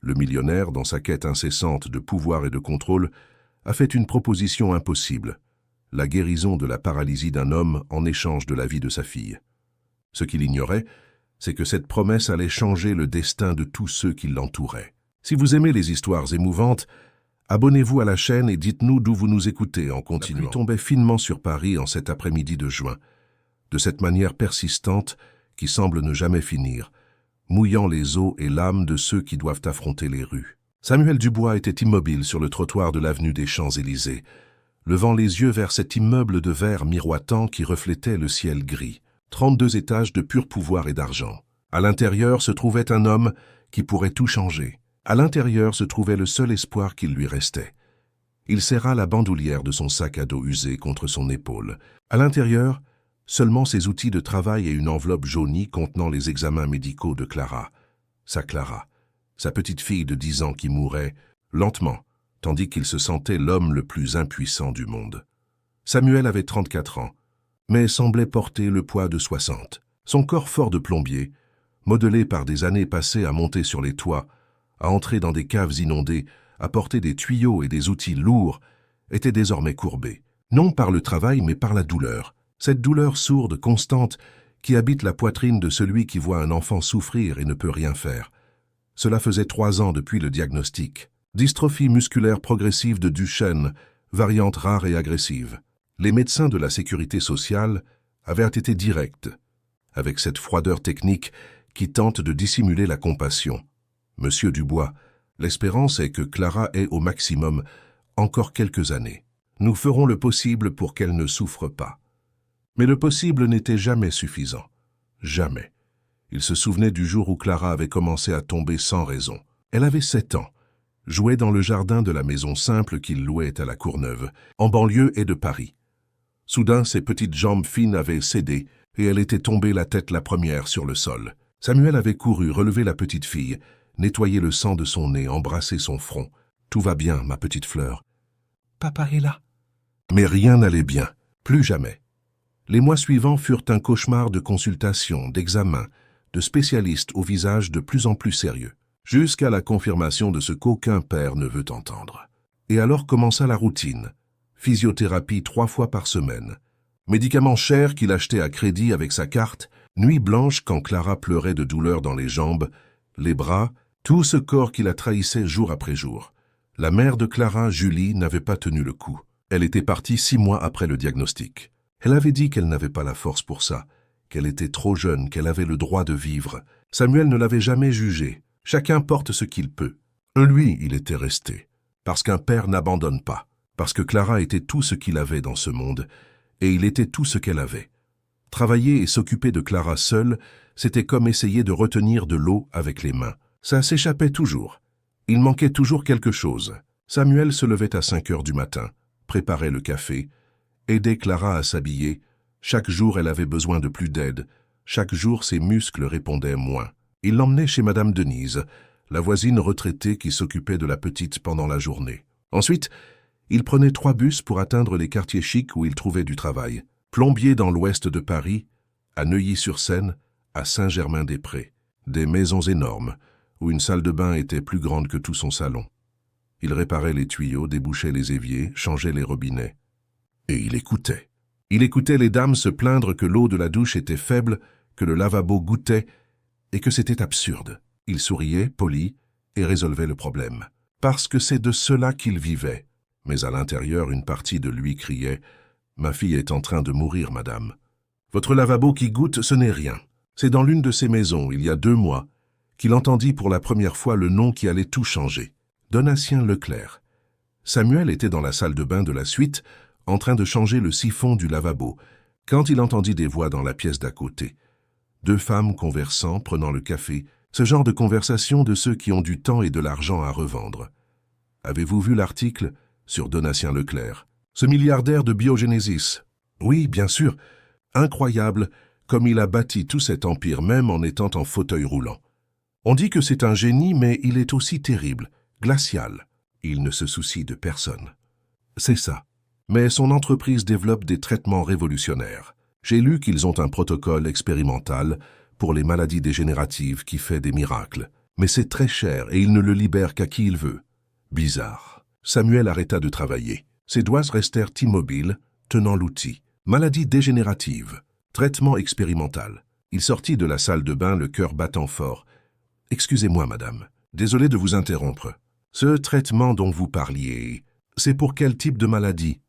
Le millionnaire, dans sa quête incessante de pouvoir et de contrôle, a fait une proposition impossible, la guérison de la paralysie d'un homme en échange de la vie de sa fille. Ce qu'il ignorait, c'est que cette promesse allait changer le destin de tous ceux qui l'entouraient. Si vous aimez les histoires émouvantes, abonnez-vous à la chaîne et dites-nous d'où vous nous écoutez en continuant. La pluie tombait finement sur Paris en cet après-midi de juin, de cette manière persistante qui semble ne jamais finir, mouillant les os et l'âme de ceux qui doivent affronter les rues. Samuel Dubois était immobile sur le trottoir de l'avenue des Champs-Élysées, levant les yeux vers cet immeuble de verre miroitant qui reflétait le ciel gris. 32 étages de pur pouvoir et d'argent. À l'intérieur se trouvait un homme qui pourrait tout changer. À l'intérieur se trouvait le seul espoir qu'il lui restait. Il serra la bandoulière de son sac à dos usé contre son épaule. À l'intérieur, seulement ses outils de travail et une enveloppe jaunie contenant les examens médicaux de Clara. Sa petite fille de 10 ans qui mourait, lentement, tandis qu'il se sentait l'homme le plus impuissant du monde. Samuel avait 34 ans, mais semblait porter le poids de 60. Son corps fort de plombier, modelé par des années passées à monter sur les toits, à entrer dans des caves inondées, à porter des tuyaux et des outils lourds, était désormais courbé. Non par le travail, mais par la douleur. Cette douleur sourde, constante, qui habite la poitrine de celui qui voit un enfant souffrir et ne peut rien faire. Cela faisait 3 ans depuis le diagnostic. Dystrophie musculaire progressive de Duchenne, variante rare et agressive. Les médecins de la sécurité sociale avaient été directs, avec cette froideur technique qui tente de dissimuler la compassion. Monsieur Dubois, l'espérance est que Clara ait au maximum encore quelques années. Nous ferons le possible pour qu'elle ne souffre pas. Mais le possible n'était jamais suffisant. Jamais. Il se souvenait du jour où Clara avait commencé à tomber sans raison. Elle avait 7 ans, jouait dans le jardin de la maison simple qu'il louait à la Courneuve, en banlieue et de Paris. Soudain, ses petites jambes fines avaient cédé et elle était tombée la tête la première sur le sol. Samuel avait couru relever la petite fille, nettoyer le sang de son nez, embrasser son front. « Tout va bien, ma petite fleur. »« Papa est là. » Mais rien n'allait bien, plus jamais. Les mois suivants furent un cauchemar de consultations, d'examens, de spécialistes au visage de plus en plus sérieux, jusqu'à la confirmation de ce qu'aucun père ne veut entendre. Et alors commença la routine. Physiothérapie 3 fois par semaine. Médicaments chers qu'il achetait à crédit avec sa carte, nuit blanche quand Clara pleurait de douleur dans les jambes, les bras, tout ce corps qui la trahissait jour après jour. La mère de Clara, Julie, n'avait pas tenu le coup. Elle était partie 6 mois après le diagnostic. Elle avait dit qu'elle n'avait pas la force pour ça, qu'elle était trop jeune, qu'elle avait le droit de vivre. Samuel ne l'avait jamais jugée. Chacun porte ce qu'il peut. Lui, il était resté. Parce qu'un père n'abandonne pas. Parce que Clara était tout ce qu'il avait dans ce monde, et il était tout ce qu'elle avait. Travailler et s'occuper de Clara seule, c'était comme essayer de retenir de l'eau avec les mains. Ça s'échappait toujours. Il manquait toujours quelque chose. Samuel se levait à 5 heures du matin, préparait le café, aidait Clara à s'habiller. Chaque jour, elle avait besoin de plus d'aide. Chaque jour, ses muscles répondaient moins. Il l'emmenait chez Madame Denise, la voisine retraitée qui s'occupait de la petite pendant la journée. Ensuite, il prenait 3 bus pour atteindre les quartiers chics où il trouvait du travail. Plombier dans l'ouest de Paris, à Neuilly-sur-Seine, à Saint-Germain-des-Prés. Des maisons énormes, où une salle de bain était plus grande que tout son salon. Il réparait les tuyaux, débouchait les éviers, changeait les robinets. Et il écoutait. Il écoutait les dames se plaindre que l'eau de la douche était faible, que le lavabo goûtait, et que c'était absurde. Il souriait, poli, et résolvait le problème. Parce que c'est de cela qu'il vivait. Mais à l'intérieur, une partie de lui criait « Ma fille est en train de mourir, madame. Votre lavabo qui goûte, ce n'est rien. » C'est dans l'une de ces maisons, il y a 2 mois, qu'il entendit pour la première fois le nom qui allait tout changer. Donatien Leclerc. Samuel était dans la salle de bain de la suite, en train de changer le siphon du lavabo, quand il entendit des voix dans la pièce d'à côté. 2 femmes conversant, prenant le café, ce genre de conversation de ceux qui ont du temps et de l'argent à revendre. Avez-vous vu l'article sur Donatien Leclerc? Ce milliardaire de Biogénésis. Oui, bien sûr. Incroyable, comme il a bâti tout cet empire même en étant en fauteuil roulant. On dit que c'est un génie, mais il est aussi terrible, glacial. Il ne se soucie de personne. C'est ça. Mais son entreprise développe des traitements révolutionnaires. J'ai lu qu'ils ont un protocole expérimental pour les maladies dégénératives qui fait des miracles. Mais c'est très cher et il ne le libère qu'à qui il veut. Bizarre. Samuel arrêta de travailler. Ses doigts restèrent immobiles, tenant l'outil. Maladie dégénérative. Traitement expérimental. Il sortit de la salle de bain, le cœur battant fort. « Excusez-moi, madame. Désolé de vous interrompre. Ce traitement dont vous parliez, c'est pour quel type de maladie ?»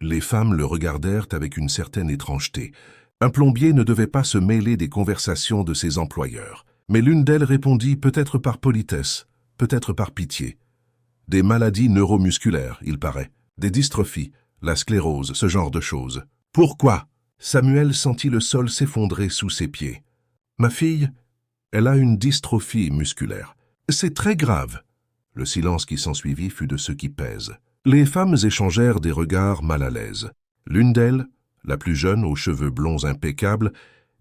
Les femmes le regardèrent avec une certaine étrangeté. Un plombier ne devait pas se mêler des conversations de ses employeurs. Mais l'une d'elles répondit peut-être par politesse, peut-être par pitié. Des maladies neuromusculaires, il paraît. Des dystrophies, la sclérose, ce genre de choses. Pourquoi? Samuel sentit le sol s'effondrer sous ses pieds. Ma fille, elle a une dystrophie musculaire. C'est très grave. Le silence qui s'ensuivit fut de ceux qui pèsent. Les femmes échangèrent des regards mal à l'aise. L'une d'elles, la plus jeune, aux cheveux blonds impeccables,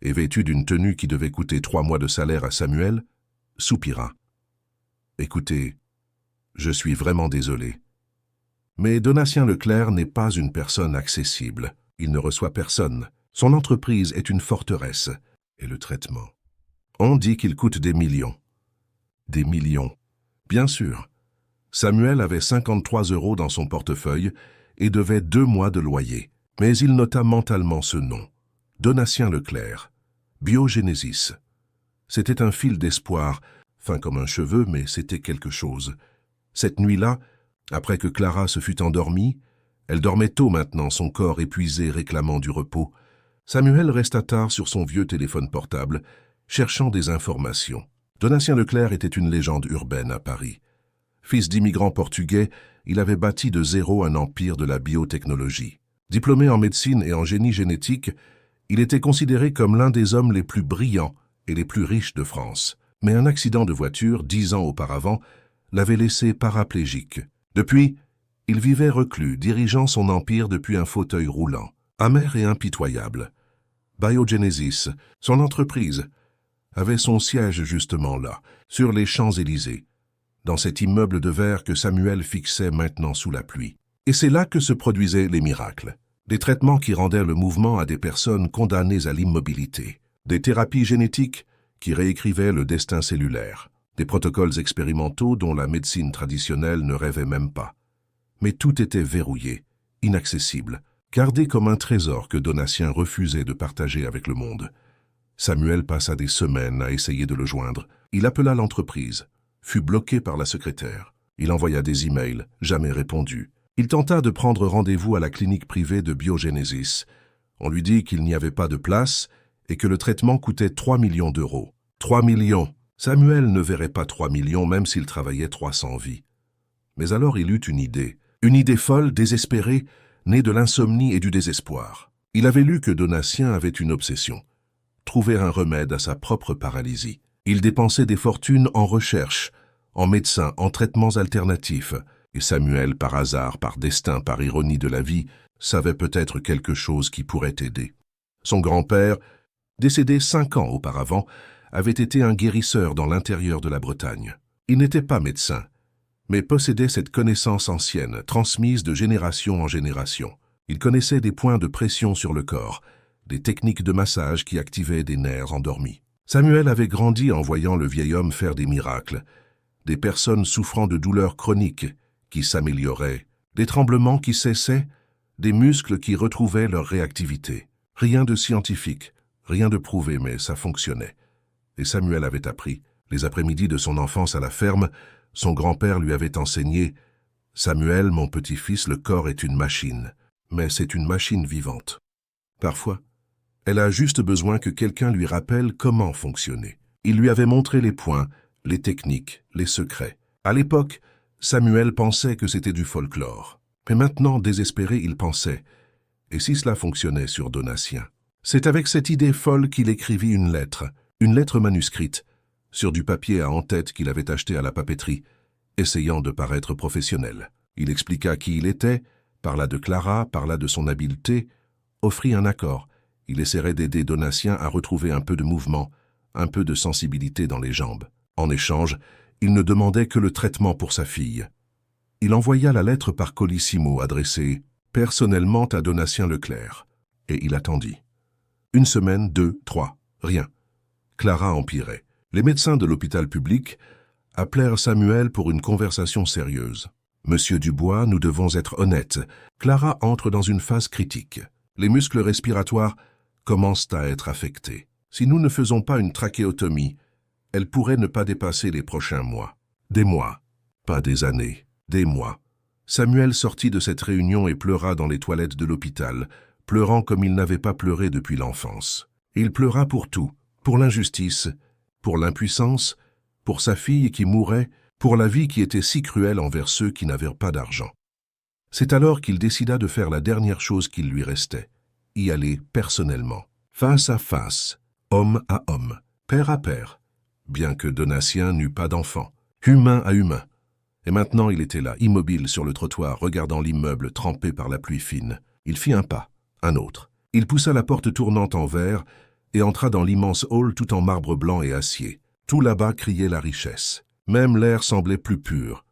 et vêtue d'une tenue qui devait coûter 3 mois de salaire à Samuel, soupira. « Écoutez, je suis vraiment désolé. Mais Donatien Leclerc n'est pas une personne accessible. Il ne reçoit personne. Son entreprise est une forteresse. Et le traitement. On dit qu'il coûte des millions. » Des millions. Bien sûr. Samuel avait 53 € dans son portefeuille et devait 2 mois de loyer. Mais il nota mentalement ce nom. Donatien Leclerc. Biogenesis. C'était un fil d'espoir, fin comme un cheveu, mais c'était quelque chose. Cette nuit-là, après que Clara se fut endormie, elle dormait tôt maintenant, son corps épuisé réclamant du repos. Samuel resta tard sur son vieux téléphone portable, cherchant des informations. Donatien Leclerc était une légende urbaine à Paris. Fils d'immigrants portugais, il avait bâti de zéro un empire de la biotechnologie. Diplômé en médecine et en génie génétique, il était considéré comme l'un des hommes les plus brillants et les plus riches de France. Mais un accident de voiture, 10 ans auparavant, l'avait laissé paraplégique. Depuis, il vivait reclus, dirigeant son empire depuis un fauteuil roulant. Amer et impitoyable. Biogenesis, son entreprise, avait son siège justement là, sur les Champs-Élysées, dans cet immeuble de verre que Samuel fixait maintenant sous la pluie. Et c'est là que se produisaient les miracles. Des traitements qui rendaient le mouvement à des personnes condamnées à l'immobilité. Des thérapies génétiques qui réécrivaient le destin cellulaire. Des protocoles expérimentaux dont la médecine traditionnelle ne rêvait même pas. Mais tout était verrouillé, inaccessible, gardé comme un trésor que Donatien refusait de partager avec le monde. Samuel passa des semaines à essayer de le joindre. Il appela l'entreprise, fut bloqué par la secrétaire. Il envoya des emails, jamais répondus. Il tenta de prendre rendez-vous à la clinique privée de Biogenesis. On lui dit qu'il n'y avait pas de place et que le traitement coûtait 3 millions d'euros. 3 millions! Samuel ne verrait pas 3 millions même s'il travaillait 300 vies. Mais alors il eut une idée folle, désespérée, née de l'insomnie et du désespoir. Il avait lu que Donatien avait une obsession. Trouver un remède à sa propre paralysie. Il dépensait des fortunes en recherche, en médecins, en traitements alternatifs. Et Samuel, par hasard, par destin, par ironie de la vie, savait peut-être quelque chose qui pourrait aider. Son grand-père, décédé 5 ans auparavant, avait été un guérisseur dans l'intérieur de la Bretagne. Il n'était pas médecin, mais possédait cette connaissance ancienne, transmise de génération en génération. Il connaissait des points de pression sur le corps, des techniques de massage qui activaient des nerfs endormis. Samuel avait grandi en voyant le vieil homme faire des miracles, des personnes souffrant de douleurs chroniques qui s'amélioraient, des tremblements qui cessaient, des muscles qui retrouvaient leur réactivité. Rien de scientifique, rien de prouvé, mais ça fonctionnait. Et Samuel avait appris. Les après-midi de son enfance à la ferme, son grand-père lui avait enseigné « Samuel, mon petit-fils, le corps est une machine, mais c'est une machine vivante. Parfois, elle a juste besoin que quelqu'un lui rappelle comment fonctionner. » Il lui avait montré les points, les techniques, les secrets. À l'époque, Samuel pensait que c'était du folklore. Mais maintenant, désespéré, il pensait « Et si cela fonctionnait sur Donatien ?» C'est avec cette idée folle qu'il écrivit une lettre manuscrite, sur du papier à en-tête qu'il avait acheté à la papeterie, essayant de paraître professionnel. Il expliqua qui il était, parla de Clara, parla de son habileté, offrit un accord. Il essaierait d'aider Donatien à retrouver un peu de mouvement, un peu de sensibilité dans les jambes. En échange, il ne demandait que le traitement pour sa fille. Il envoya la lettre par Colissimo adressée personnellement à Donatien Leclerc, et il attendit. 1 semaine, 2, 3, rien. Clara empirait. Les médecins de l'hôpital public appelèrent Samuel pour une conversation sérieuse. « Monsieur Dubois, nous devons être honnêtes. Clara entre dans une phase critique. Les muscles respiratoires commencent à être affectés. Si nous ne faisons pas une trachéotomie, elle pourrait ne pas dépasser les prochains mois. Des mois, pas des années, des mois. » Samuel sortit de cette réunion et pleura dans les toilettes de l'hôpital, pleurant comme il n'avait pas pleuré depuis l'enfance. Il pleura pour tout, pour l'injustice, pour l'impuissance, pour sa fille qui mourait, pour la vie qui était si cruelle envers ceux qui n'avaient pas d'argent. C'est alors qu'il décida de faire la dernière chose qu'il lui restait, y aller personnellement, face à face, homme à homme, père à père, bien que Donatien n'eût pas d'enfant, humain à humain. Et maintenant il était là, immobile sur le trottoir, regardant l'immeuble trempé par la pluie fine. Il fit un pas, un autre. Il poussa la porte tournante en verre et entra dans l'immense hall tout en marbre blanc et acier. Tout là-bas criait la richesse. Même l'air semblait plus pur.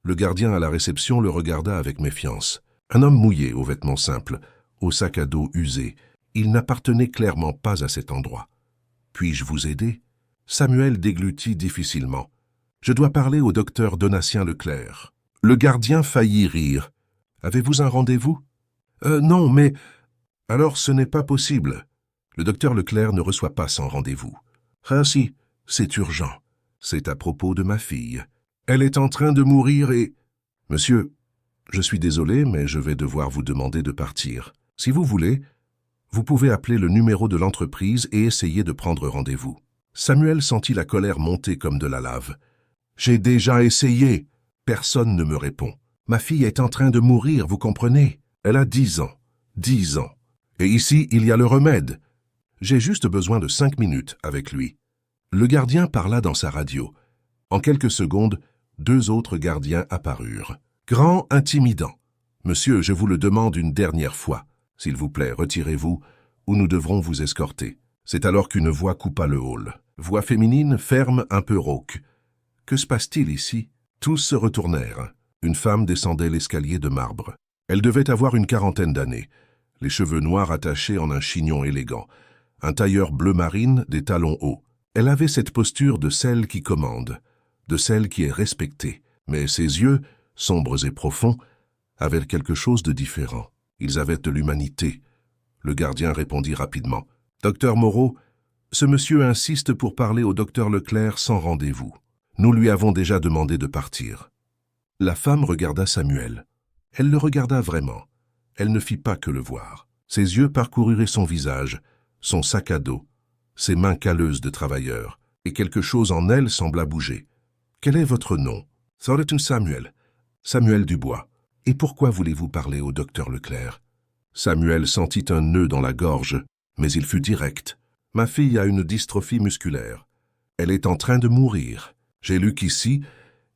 Le gardien à la réception le regarda avec méfiance. Un homme mouillé, aux vêtements simples, au sac à dos usé. Il n'appartenait clairement pas à cet endroit. « Puis-je vous aider ?» Samuel déglutit difficilement. « Je dois parler au docteur Donatien Leclerc. » Le gardien faillit rire. « Avez-vous un rendez-vous ?»« Non, mais... » « Alors ce n'est pas possible. Le docteur Leclerc ne reçoit pas sans rendez-vous. »« Ah si, c'est urgent. C'est à propos de ma fille. Elle est en train de mourir et... »« Monsieur, je suis désolé, mais je vais devoir vous demander de partir. Si vous voulez, vous pouvez appeler le numéro de l'entreprise et essayer de prendre rendez-vous. » Samuel sentit la colère monter comme de la lave. « J'ai déjà essayé. Personne ne me répond. Ma fille est en train de mourir, vous comprenez? Elle a 10 ans. 10 ans. Et ici, il y a le remède. J'ai juste besoin de 5 minutes avec lui. » Le gardien parla dans sa radio. En quelques secondes, 2 autres gardiens apparurent. Grands, intimidants. « Monsieur, je vous le demande une dernière fois. S'il vous plaît, retirez-vous, ou nous devrons vous escorter. » C'est alors qu'une voix coupa le hall. Voix féminine, ferme, un peu rauque. « Que se passe-t-il ici ?» Tous se retournèrent. Une femme descendait l'escalier de marbre. Elle devait avoir une 40aine d'années. Les cheveux noirs attachés en un chignon élégant. Un tailleur bleu marine, des talons hauts. Elle avait cette posture de celle qui commande, de celle qui est respectée. Mais ses yeux, sombres et profonds, avaient quelque chose de différent. Ils avaient de l'humanité. Le gardien répondit rapidement. « Docteur Moreau, ce monsieur insiste pour parler au docteur Leclerc sans rendez-vous. Nous lui avons déjà demandé de partir. » La femme regarda Samuel. Elle le regarda vraiment. Elle ne fit pas que le voir. Ses yeux parcoururent son visage, son sac à dos, ses mains calleuses de travailleur, et quelque chose en elle sembla bouger. « Quel est votre nom ?»« Thornton Samuel. Samuel Dubois. Et pourquoi voulez-vous parler au docteur Leclerc ?» Samuel sentit un nœud dans la gorge, mais il fut direct. « Ma fille a une dystrophie musculaire. Elle est en train de mourir. J'ai lu qu'ici,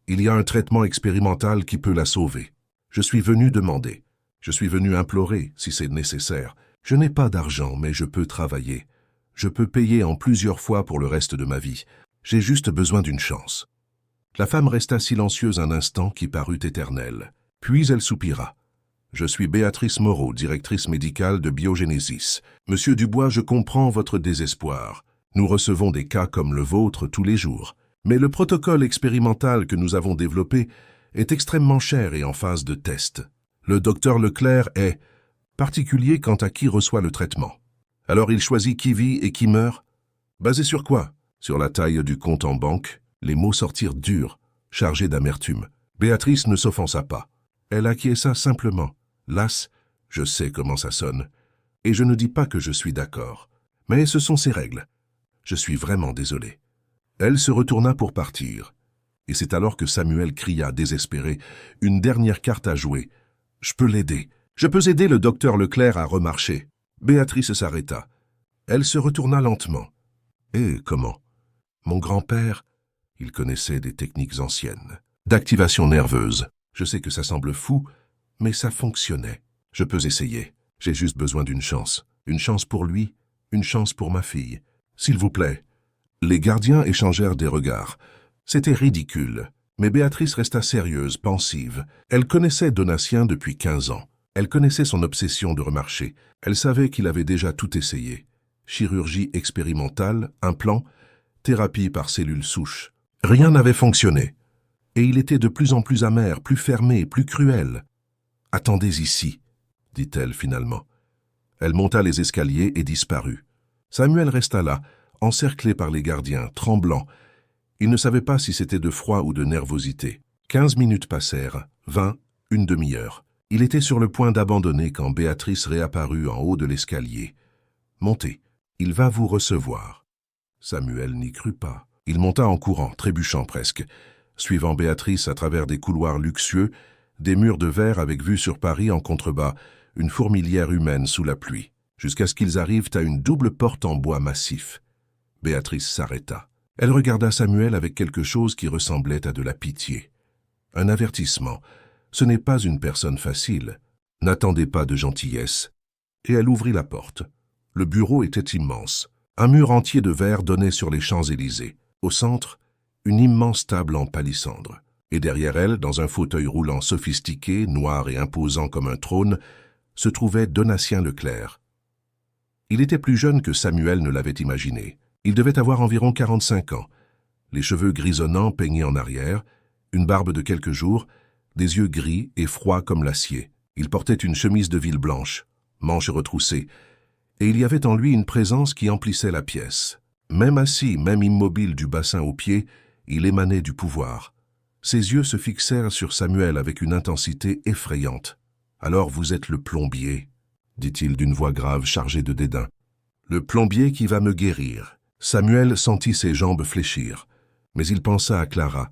il y a un traitement expérimental qui peut la sauver. Je suis venu demander. Je suis venu implorer, si c'est nécessaire. Je n'ai pas d'argent, mais je peux travailler. Je peux payer en plusieurs fois pour le reste de ma vie. J'ai juste besoin d'une chance. » La femme resta silencieuse un instant qui parut éternel. Puis elle soupira. « Je suis Béatrice Moreau, directrice médicale de Biogénésis. Monsieur Dubois, je comprends votre désespoir. Nous recevons des cas comme le vôtre tous les jours. Mais le protocole expérimental que nous avons développé est extrêmement cher et en phase de test. Le docteur Leclerc est particulier quant à qui reçoit le traitement. Alors il choisit qui vit et qui meurt. Basé sur quoi? Sur la taille du compte en banque. » Les mots sortirent durs, chargés d'amertume. Béatrice ne s'offensa pas. Elle acquiesça simplement. Lasse, je sais comment ça sonne. Et je ne dis pas que je suis d'accord. Mais ce sont ses règles. Je suis vraiment désolé. Elle se retourna pour partir. Et c'est alors que Samuel cria, désespéré, « Une dernière carte à jouer. Je peux l'aider. Je peux aider le docteur Leclerc à remarcher. » Béatrice s'arrêta. Elle se retourna lentement. « Et comment? Mon grand-père, il connaissait des techniques anciennes. D'activation nerveuse. Je sais que ça semble fou, mais ça fonctionnait. Je peux essayer. J'ai juste besoin d'une chance. Une chance pour lui, une chance pour ma fille. S'il vous plaît. » Les gardiens échangèrent des regards. C'était ridicule, mais Béatrice resta sérieuse, pensive. Elle connaissait Donatien depuis 15 ans. Elle connaissait son obsession de remarcher. Elle savait qu'il avait déjà tout essayé. Chirurgie expérimentale, implant, thérapie par cellules souches. Rien n'avait fonctionné. Et il était de plus en plus amer, plus fermé, plus cruel. « Attendez ici, » dit-elle finalement. Elle monta les escaliers et disparut. Samuel resta là, encerclé par les gardiens, tremblant. Il ne savait pas si c'était de froid ou de nervosité. 15 minutes passèrent, 20, une demi-heure. Il était sur le point d'abandonner quand Béatrice réapparut en haut de l'escalier. « Montez, il va vous recevoir. » Samuel n'y crut pas. Il monta en courant, trébuchant presque, suivant Béatrice à travers des couloirs luxueux, des murs de verre avec vue sur Paris en contrebas, une fourmilière humaine sous la pluie, jusqu'à ce qu'ils arrivent à une double porte en bois massif. Béatrice s'arrêta. Elle regarda Samuel avec quelque chose qui ressemblait à de la pitié. Un avertissement. Ce n'est pas une personne facile. N'attendez pas de gentillesse. Et elle ouvrit la porte. Le bureau était immense. Un mur entier de verre donnait sur les Champs-Élysées. Au centre, une immense table en palissandre. Et derrière elle, dans un fauteuil roulant sophistiqué, noir et imposant comme un trône, se trouvait Donatien Leclerc. Il était plus jeune que Samuel ne l'avait imaginé. Il devait avoir environ 45 ans. Les cheveux grisonnants peignés en arrière, une barbe de quelques jours, des yeux gris et froids comme l'acier. Il portait une chemise de ville blanche, manches retroussées, et il y avait en lui une présence qui emplissait la pièce. Même assis, même immobile du bassin aux pieds, il émanait du pouvoir. Ses yeux se fixèrent sur Samuel avec une intensité effrayante. « Alors vous êtes le plombier », dit-il d'une voix grave chargée de dédain. « Le plombier qui va me guérir. » Samuel sentit ses jambes fléchir, mais il pensa à Clara,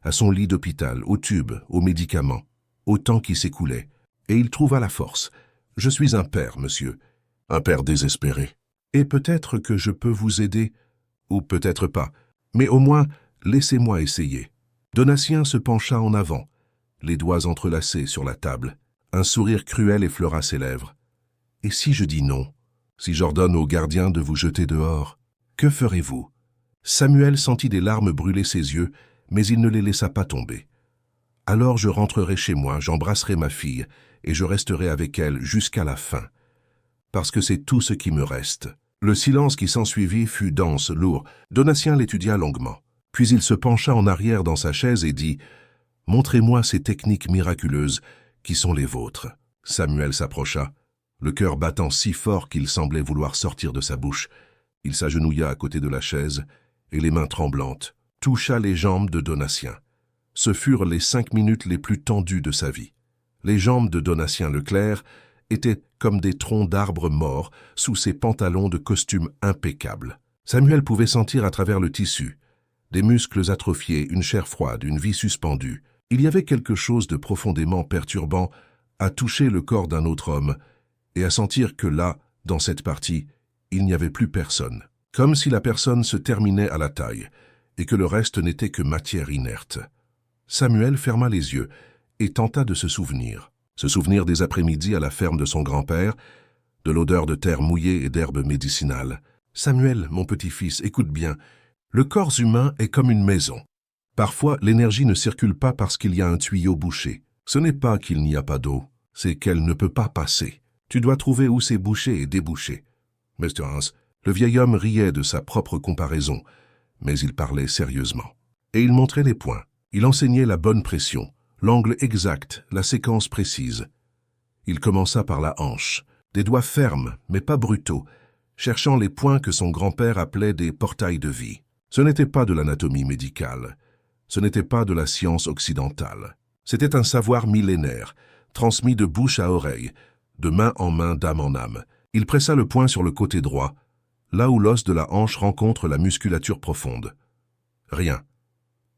à son lit d'hôpital, aux tubes, aux médicaments, au temps qui s'écoulait, et il trouva la force. « Je suis un père, monsieur, un père désespéré. Et peut-être que je peux vous aider, ou peut-être pas, mais au moins, laissez-moi essayer. » Donatien se pencha en avant, les doigts entrelacés sur la table. Un sourire cruel effleura ses lèvres. « Et si je dis non, si j'ordonne aux gardiens de vous jeter dehors, que ferez-vous » Samuel sentit des larmes brûler ses yeux, mais il ne les laissa pas tomber. « Alors je rentrerai chez moi, j'embrasserai ma fille, et je resterai avec elle jusqu'à la fin. Parce que c'est tout ce qui me reste. » Le silence qui s'ensuivit fut dense, lourd. Donatien l'étudia longuement. Puis il se pencha en arrière dans sa chaise et dit « Montrez-moi ces techniques miraculeuses qui sont les vôtres. » Samuel s'approcha, le cœur battant si fort qu'il semblait vouloir sortir de sa bouche. Il s'agenouilla à côté de la chaise et, les mains tremblantes, toucha les jambes de Donatien. Ce furent les 5 minutes les plus tendues de sa vie. Les jambes de Donatien Leclerc étaient comme des troncs d'arbres morts sous ses pantalons de costume impeccables. Samuel pouvait sentir à travers le tissu des muscles atrophiés, une chair froide, une vie suspendue. Il y avait quelque chose de profondément perturbant à toucher le corps d'un autre homme et à sentir que là, dans cette partie, il n'y avait plus personne. Comme si la personne se terminait à la taille et que le reste n'était que matière inerte. Samuel ferma les yeux et tenta de se souvenir des après-midi à la ferme de son grand-père, de l'odeur de terre mouillée et d'herbes médicinales. « Samuel, mon petit-fils, écoute bien. Le corps humain est comme une maison. Parfois, l'énergie ne circule pas parce qu'il y a un tuyau bouché. Ce n'est pas qu'il n'y a pas d'eau, c'est qu'elle ne peut pas passer. Tu dois trouver où c'est bouché et débouché. » Mr. Hans, le vieil homme riait de sa propre comparaison, mais il parlait sérieusement. Et il montrait les points. Il enseignait la bonne pression, l'angle exact, la séquence précise. Il commença par la hanche, des doigts fermes, mais pas brutaux, cherchant les points que son grand-père appelait des portails de vie. Ce n'était pas de l'anatomie médicale, ce n'était pas de la science occidentale. C'était un savoir millénaire, transmis de bouche à oreille, de main en main, d'âme en âme. Il pressa le poing sur le côté droit, là où l'os de la hanche rencontre la musculature profonde. Rien.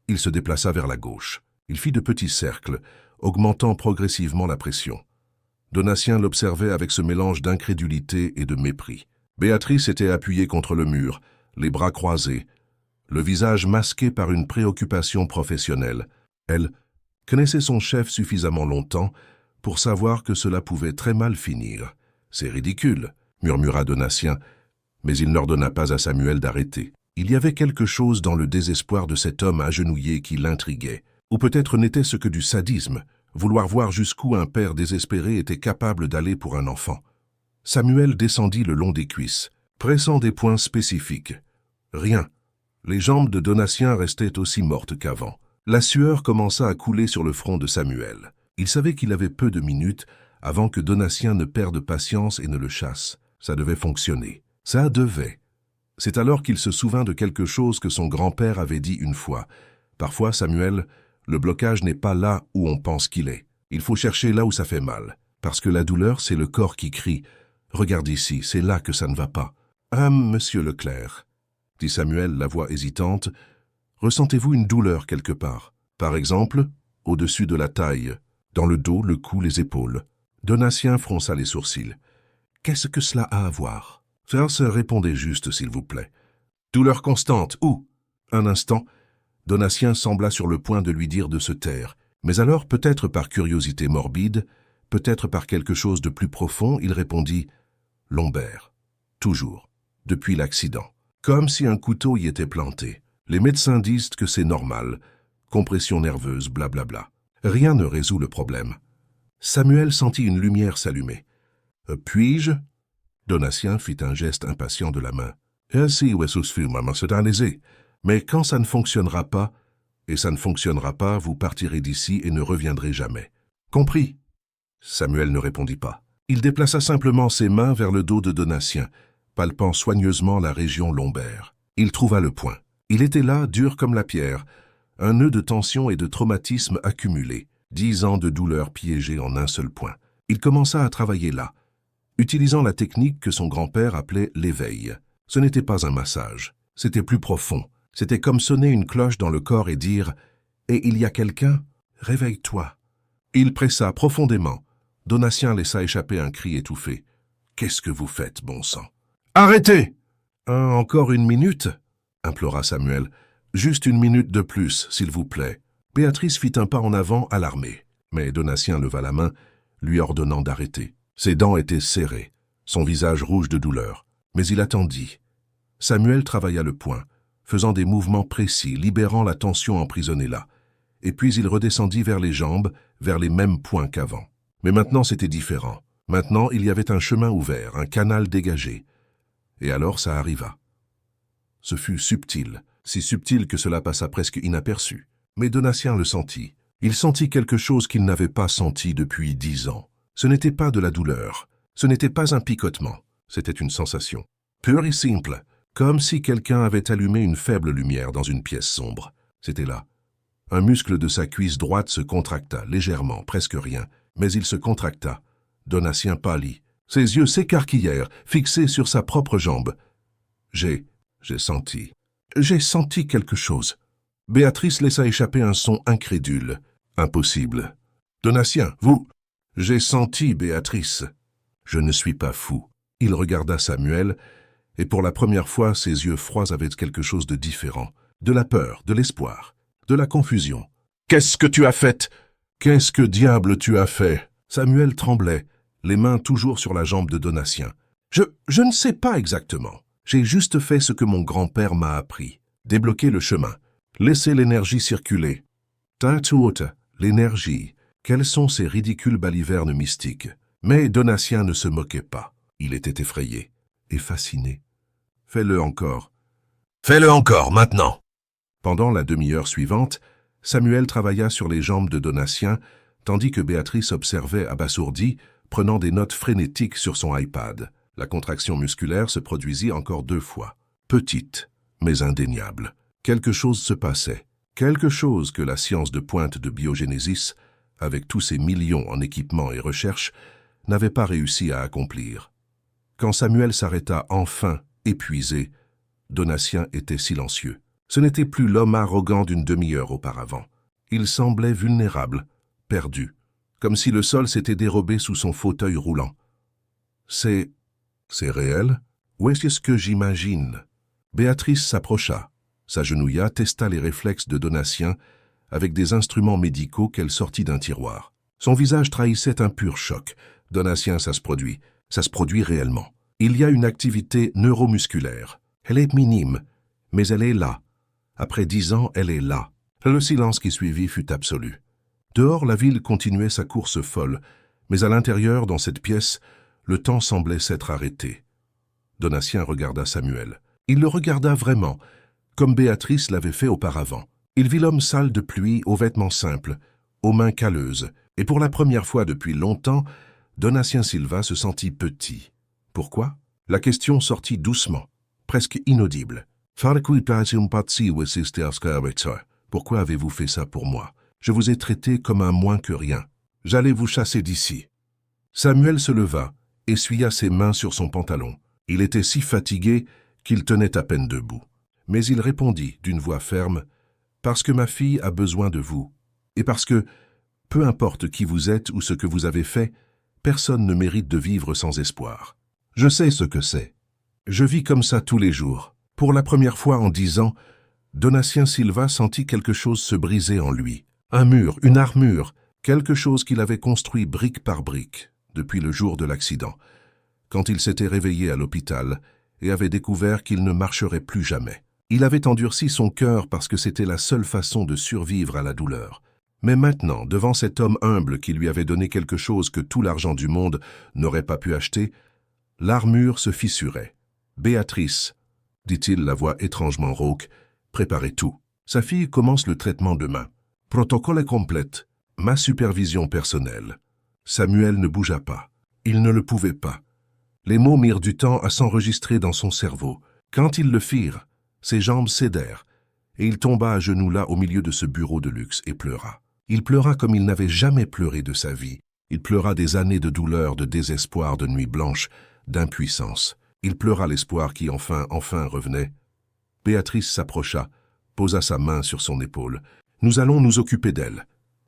Il se déplaça vers la gauche. Il fit de petits cercles, augmentant progressivement la pression. Donatien l'observait avec ce mélange d'incrédulité et de mépris. Béatrice était appuyée contre le mur, les bras croisés, le visage masqué par une préoccupation professionnelle. Elle connaissait son chef suffisamment longtemps pour savoir que cela pouvait très mal finir. « C'est ridicule », murmura Donatien, mais il n'ordonna pas à Samuel d'arrêter. Il y avait quelque chose dans le désespoir de cet homme agenouillé qui l'intriguait. Ou peut-être n'était-ce que du sadisme, vouloir voir jusqu'où un père désespéré était capable d'aller pour un enfant. Samuel descendit le long des cuisses, pressant des points spécifiques. Rien. Les jambes de Donatien restaient aussi mortes qu'avant. La sueur commença à couler sur le front de Samuel. Il savait qu'il avait peu de minutes avant que Donatien ne perde patience et ne le chasse. Ça devait fonctionner. Ça devait. C'est alors qu'il se souvint de quelque chose que son grand-père avait dit une fois. Parfois, Samuel, le blocage n'est pas là où on pense qu'il est. Il faut chercher là où ça fait mal. Parce que la douleur, c'est le corps qui crie. Regarde ici, c'est là que ça ne va pas. Ah, monsieur Leclerc, dit Samuel, la voix hésitante, ressentez-vous une douleur quelque part? Par exemple, au-dessus de la taille, dans le dos, le cou, les épaules. Donatien fronça les sourcils. Qu'est-ce que cela a à voir? Frère, répondez juste, s'il vous plaît. Douleur constante, où? Un instant, Donatien sembla sur le point de lui dire de se taire. Mais alors, peut-être par curiosité morbide, peut-être par quelque chose de plus profond, il répondit « Lombaire. Toujours. Depuis l'accident. Comme si un couteau y était planté. Les médecins disent que c'est normal. Compression nerveuse, blablabla. Rien ne résout le problème. » Samuel sentit une lumière s'allumer. « Puis-je » Donatien fit un geste impatient de la main. « Si, maman, c'est un aisé. Mais quand ça ne fonctionnera pas, et ça ne fonctionnera pas, vous partirez d'ici et ne reviendrez jamais. Compris ?» Samuel ne répondit pas. Il déplaça simplement ses mains vers le dos de Donatien, palpant soigneusement la région lombaire. Il trouva le point. Il était là, dur comme la pierre, un nœud de tension et de traumatisme accumulé, 10 ans de douleur piégée en un seul point. Il commença à travailler là, utilisant la technique que son grand-père appelait l'éveil. Ce n'était pas un massage, c'était plus profond. C'était comme sonner une cloche dans le corps et dire « Et il y a quelqu'un? Réveille-toi ». Il pressa profondément. Donatien laissa échapper un cri étouffé. « Qu'est-ce que vous faites, bon sang? »« Arrêtez !»« Encore une minute ?» implora Samuel. « Juste une minute de plus, s'il vous plaît. » Béatrice fit un pas en avant, alarmée. Mais Donatien leva la main, lui ordonnant d'arrêter. Ses dents étaient serrées, son visage rouge de douleur. Mais il attendit. Samuel travailla le poing, faisant des mouvements précis, libérant la tension emprisonnée là. Et puis il redescendit vers les jambes, vers les mêmes points qu'avant. Mais maintenant c'était différent. Maintenant il y avait un chemin ouvert, un canal dégagé. Et alors ça arriva. Ce fut subtil, si subtil que cela passa presque inaperçu. Mais Donatien le sentit. Il sentit quelque chose qu'il n'avait pas senti depuis 10 ans. Ce n'était pas de la douleur, ce n'était pas un picotement, c'était une sensation. Pure et simple, comme si quelqu'un avait allumé une faible lumière dans une pièce sombre. C'était là. Un muscle de sa cuisse droite se contracta, légèrement, presque rien, mais il se contracta. Donatien pâlit. Ses yeux s'écarquillèrent, fixés sur sa propre jambe. J'ai senti quelque chose. Béatrice laissa échapper un son incrédule. Impossible. Donatien, vous... J'ai senti, Béatrice. Je ne suis pas fou. Il regarda Samuel, et pour la première fois, ses yeux froids avaient quelque chose de différent. De la peur, de l'espoir, de la confusion. « Qu'est-ce que tu as fait? Qu'est-ce que diable tu as fait ?» Samuel tremblait, les mains toujours sur la jambe de Donatien. « Je ne sais pas exactement. J'ai juste fait ce que mon grand-père m'a appris. Débloquer le chemin. Laisser l'énergie circuler. »« T'intuote, l'énergie. Quelles sont ces ridicules balivernes mystiques ?» Mais Donatien ne se moquait pas. Il était effrayé et fasciné. « Fais-le encore. Fais-le encore, maintenant !» Pendant la demi-heure suivante, Samuel travailla sur les jambes de Donatien, tandis que Béatrice observait abasourdie, prenant des notes frénétiques sur son iPad. La contraction musculaire se produisit encore 2 fois. Petite, mais indéniable. Quelque chose se passait. Quelque chose que la science de pointe de biogénésis, avec tous ses millions en équipements et recherches, n'avait pas réussi à accomplir. Quand Samuel s'arrêta enfin, épuisé, Donatien était silencieux. Ce n'était plus l'homme arrogant d'une demi-heure auparavant. Il semblait vulnérable, perdu, comme si le sol s'était dérobé sous son fauteuil roulant. C'est réel? Ou est-ce que j'imagine? Béatrice s'approcha, s'agenouilla, testa les réflexes de Donatien avec des instruments médicaux qu'elle sortit d'un tiroir. Son visage trahissait un pur choc. Donatien, ça se produit réellement. Il y a une activité neuromusculaire. Elle est minime, mais elle est là. Après 10 ans, elle est là. Le silence qui suivit fut absolu. Dehors, la ville continuait sa course folle, mais à l'intérieur, dans cette pièce, le temps semblait s'être arrêté. Donatien regarda Samuel. Il le regarda vraiment, comme Béatrice l'avait fait auparavant. Il vit l'homme sale de pluie, aux vêtements simples, aux mains calleuses, et pour la première fois depuis longtemps, Donatien Silva se sentit petit. Pourquoi? La question sortit doucement, presque inaudible. Pourquoi avez-vous fait ça pour moi? Je vous ai traité comme un moins que rien. J'allais vous chasser d'ici. Samuel se leva, essuya ses mains sur son pantalon. Il était si fatigué qu'il tenait à peine debout. Mais il répondit d'une voix ferme, « Parce que ma fille a besoin de vous, et parce que, peu importe qui vous êtes ou ce que vous avez fait, personne ne mérite de vivre sans espoir. Je sais ce que c'est. Je vis comme ça tous les jours. » Pour la première fois en 10 ans, Donatien Silva sentit quelque chose se briser en lui. Un mur, une armure, quelque chose qu'il avait construit brique par brique depuis le jour de l'accident, quand il s'était réveillé à l'hôpital et avait découvert qu'il ne marcherait plus jamais. Il avait endurci son cœur parce que c'était la seule façon de survivre à la douleur. Mais maintenant, devant cet homme humble qui lui avait donné quelque chose que tout l'argent du monde n'aurait pas pu acheter, l'armure se fissurait. « Béatrice, » dit-il la voix étrangement rauque, « préparez tout. Sa fille commence le traitement demain. Protocole complète. Ma supervision personnelle. » Samuel ne bougea pas. Il ne le pouvait pas. Les mots mirent du temps à s'enregistrer dans son cerveau. Quand ils le firent, ses jambes cédèrent, et il tomba à genoux là au milieu de ce bureau de luxe et pleura. Il pleura comme il n'avait jamais pleuré de sa vie. Il pleura des années de douleur, de désespoir, de nuits blanches, d'impuissance. Il pleura l'espoir qui enfin revenait. Béatrice s'approcha, posa sa main sur son épaule. « Nous allons nous occuper d'elle.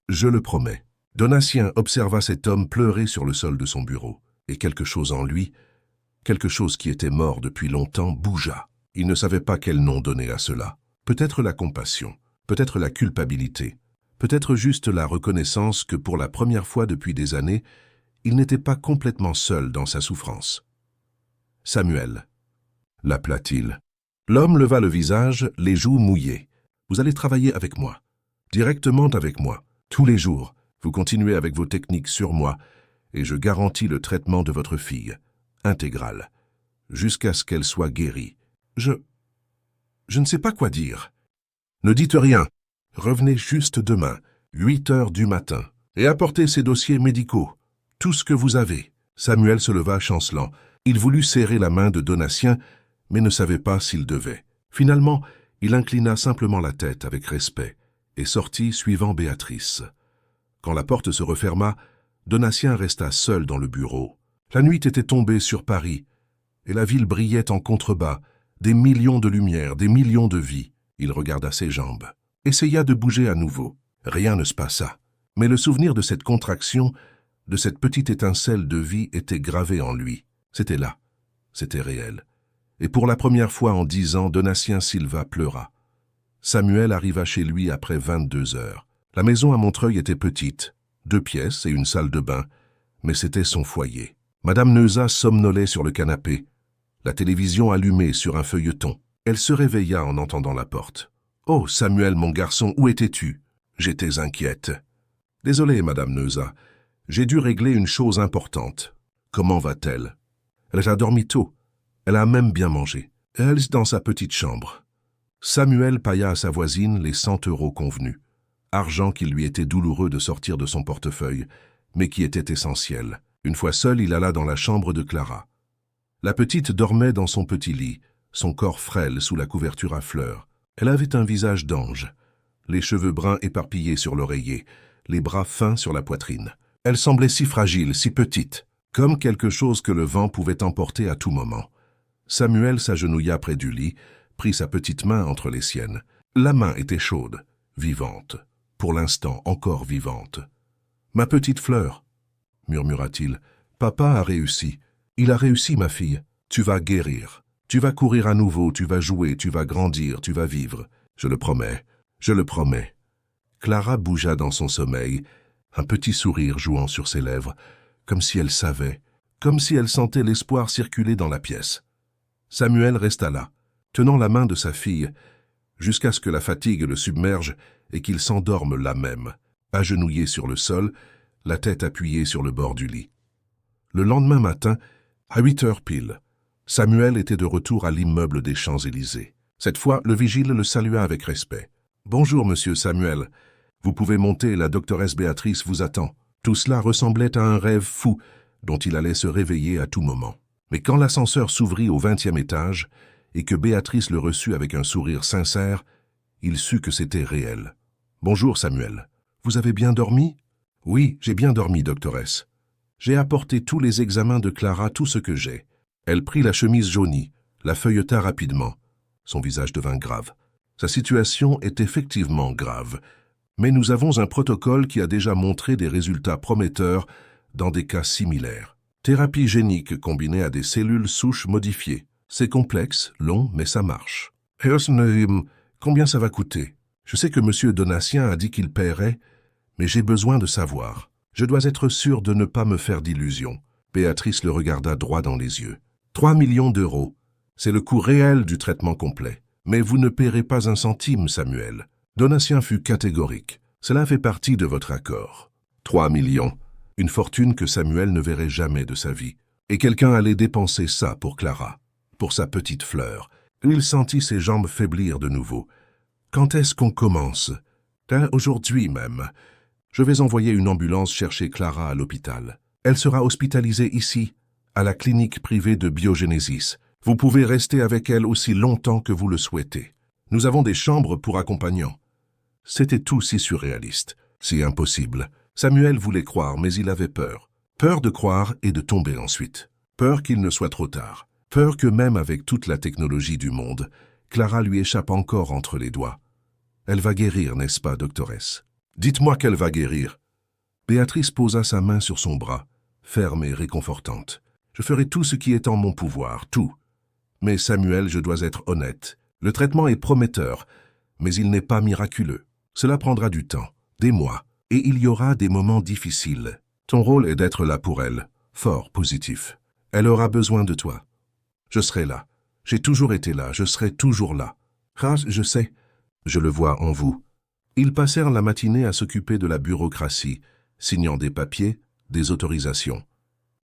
Je le promets. » Donatien observa cet homme pleurer sur le sol de son bureau, et quelque chose en lui, quelque chose qui était mort depuis longtemps, bougea. Il ne savait pas quel nom donner à cela. Peut-être la compassion, peut-être la culpabilité, peut-être juste la reconnaissance que pour la première fois depuis des années, il n'était pas complètement seul dans sa souffrance. « Samuel » l'appela-t-il. L'homme leva le visage, les joues mouillées. « Vous allez travailler avec moi, directement avec moi, tous les jours. Vous continuez avec vos techniques sur moi, et je garantis le traitement de votre fille, intégral, jusqu'à ce qu'elle soit guérie. Je ne sais pas quoi dire. Ne dites rien. Revenez juste demain, 8 heures du matin, et apportez ces dossiers médicaux, tout ce que vous avez. » Samuel se leva chancelant. Il voulut serrer la main de Donatien, mais ne savait pas s'il devait. Finalement, il inclina simplement la tête avec respect et sortit suivant Béatrice. Quand la porte se referma, Donatien resta seul dans le bureau. La nuit était tombée sur Paris, et la ville brillait en contrebas, des millions de lumières, des millions de vies. Il regarda ses jambes, essaya de bouger à nouveau. Rien ne se passa. Mais le souvenir de cette contraction, de cette petite étincelle de vie était gravé en lui. C'était là, c'était réel. Et pour la première fois en 10 ans, Donatien Silva pleura. Samuel arriva chez lui après 22 heures. La maison à Montreuil était petite, 2 pièces et une salle de bain, mais c'était son foyer. Madame Neuza somnolait sur le canapé, la télévision allumée sur un feuilleton. Elle se réveilla en entendant la porte. « Oh, Samuel, mon garçon, où étais-tu » J'étais inquiète. « Désolé, Madame Neuza, j'ai dû régler une chose importante. Comment va-t-elle » Elle a dormi tôt. Elle a même bien mangé. Elle est dans sa petite chambre. Samuel paia à sa voisine les 100 € convenus. Argent qu'il lui était douloureux de sortir de son portefeuille, mais qui était essentiel. Une fois seul, il alla dans la chambre de Clara. La petite dormait dans son petit lit, son corps frêle sous la couverture à fleurs. Elle avait un visage d'ange, les cheveux bruns éparpillés sur l'oreiller, les bras fins sur la poitrine. Elle semblait si fragile, si petite, comme quelque chose que le vent pouvait emporter à tout moment. Samuel s'agenouilla près du lit, prit sa petite main entre les siennes. La main était chaude, vivante, pour l'instant encore vivante. « Ma petite fleur » murmura-t-il. « Papa a réussi. Il a réussi, ma fille. Tu vas guérir. Tu vas courir à nouveau, tu vas jouer, tu vas grandir, tu vas vivre. Je le promets, je le promets. » Clara bougea dans son sommeil, un petit sourire jouant sur ses lèvres, comme si elle savait, comme si elle sentait l'espoir circuler dans la pièce. Samuel resta là, tenant la main de sa fille, jusqu'à ce que la fatigue le submerge et qu'il s'endorme là même, agenouillé sur le sol, la tête appuyée sur le bord du lit. Le lendemain matin, à 8 heures pile, Samuel était de retour à l'immeuble des Champs-Élysées. Cette fois, le vigile le salua avec respect. « Bonjour, monsieur Samuel. Vous pouvez monter, la doctoresse Béatrice vous attend. » Tout cela ressemblait à un rêve fou dont il allait se réveiller à tout moment. Mais quand l'ascenseur s'ouvrit au 20e étage et que Béatrice le reçut avec un sourire sincère, il sut que c'était réel. « Bonjour, Samuel. Vous avez bien dormi ?»« Oui, j'ai bien dormi, doctoresse. J'ai apporté tous les examens de Clara, tout ce que j'ai. » Elle prit la chemise jaunie, la feuilleta rapidement. Son visage devint grave. Sa situation est effectivement grave, mais nous avons un protocole qui a déjà montré des résultats prometteurs dans des cas similaires. Thérapie génique combinée à des cellules souches modifiées. C'est complexe, long, mais ça marche. Combien ça va coûter? Je sais que M. Donatien a dit qu'il paierait, mais j'ai besoin de savoir. Je dois être sûr de ne pas me faire d'illusions. Béatrice le regarda droit dans les yeux. 3 millions d'euros. C'est le coût réel du traitement complet. Mais vous ne paierez pas un centime, Samuel. Donatien fut catégorique. Cela fait partie de votre accord. 3 millions. Une fortune que Samuel ne verrait jamais de sa vie. Et quelqu'un allait dépenser ça pour Clara, pour sa petite fleur. Il sentit ses jambes faiblir de nouveau. Quand est-ce qu'on commence? Aujourd'hui même. Je vais envoyer une ambulance chercher Clara à l'hôpital. Elle sera hospitalisée ici, à la clinique privée de Biogénésis. Vous pouvez rester avec elle aussi longtemps que vous le souhaitez. Nous avons des chambres pour accompagnants. C'était tout si surréaliste, si impossible. Samuel voulait croire, mais il avait peur. Peur de croire et de tomber ensuite. Peur qu'il ne soit trop tard. Peur que même avec toute la technologie du monde, Clara lui échappe encore entre les doigts. Elle va guérir, n'est-ce pas, doctoresse? Dites-moi qu'elle va guérir. Béatrice posa sa main sur son bras, ferme et réconfortante. Je ferai tout ce qui est en mon pouvoir, tout. Mais Samuel, je dois être honnête. Le traitement est prometteur, mais il n'est pas miraculeux. Cela prendra du temps, des mois, et il y aura des moments difficiles. Ton rôle est d'être là pour elle, fort positif. Elle aura besoin de toi. Je serai là. J'ai toujours été là, je serai toujours là. Ah, je sais, je le vois en vous. Ils passèrent la matinée à s'occuper de la bureaucratie, signant des papiers, des autorisations.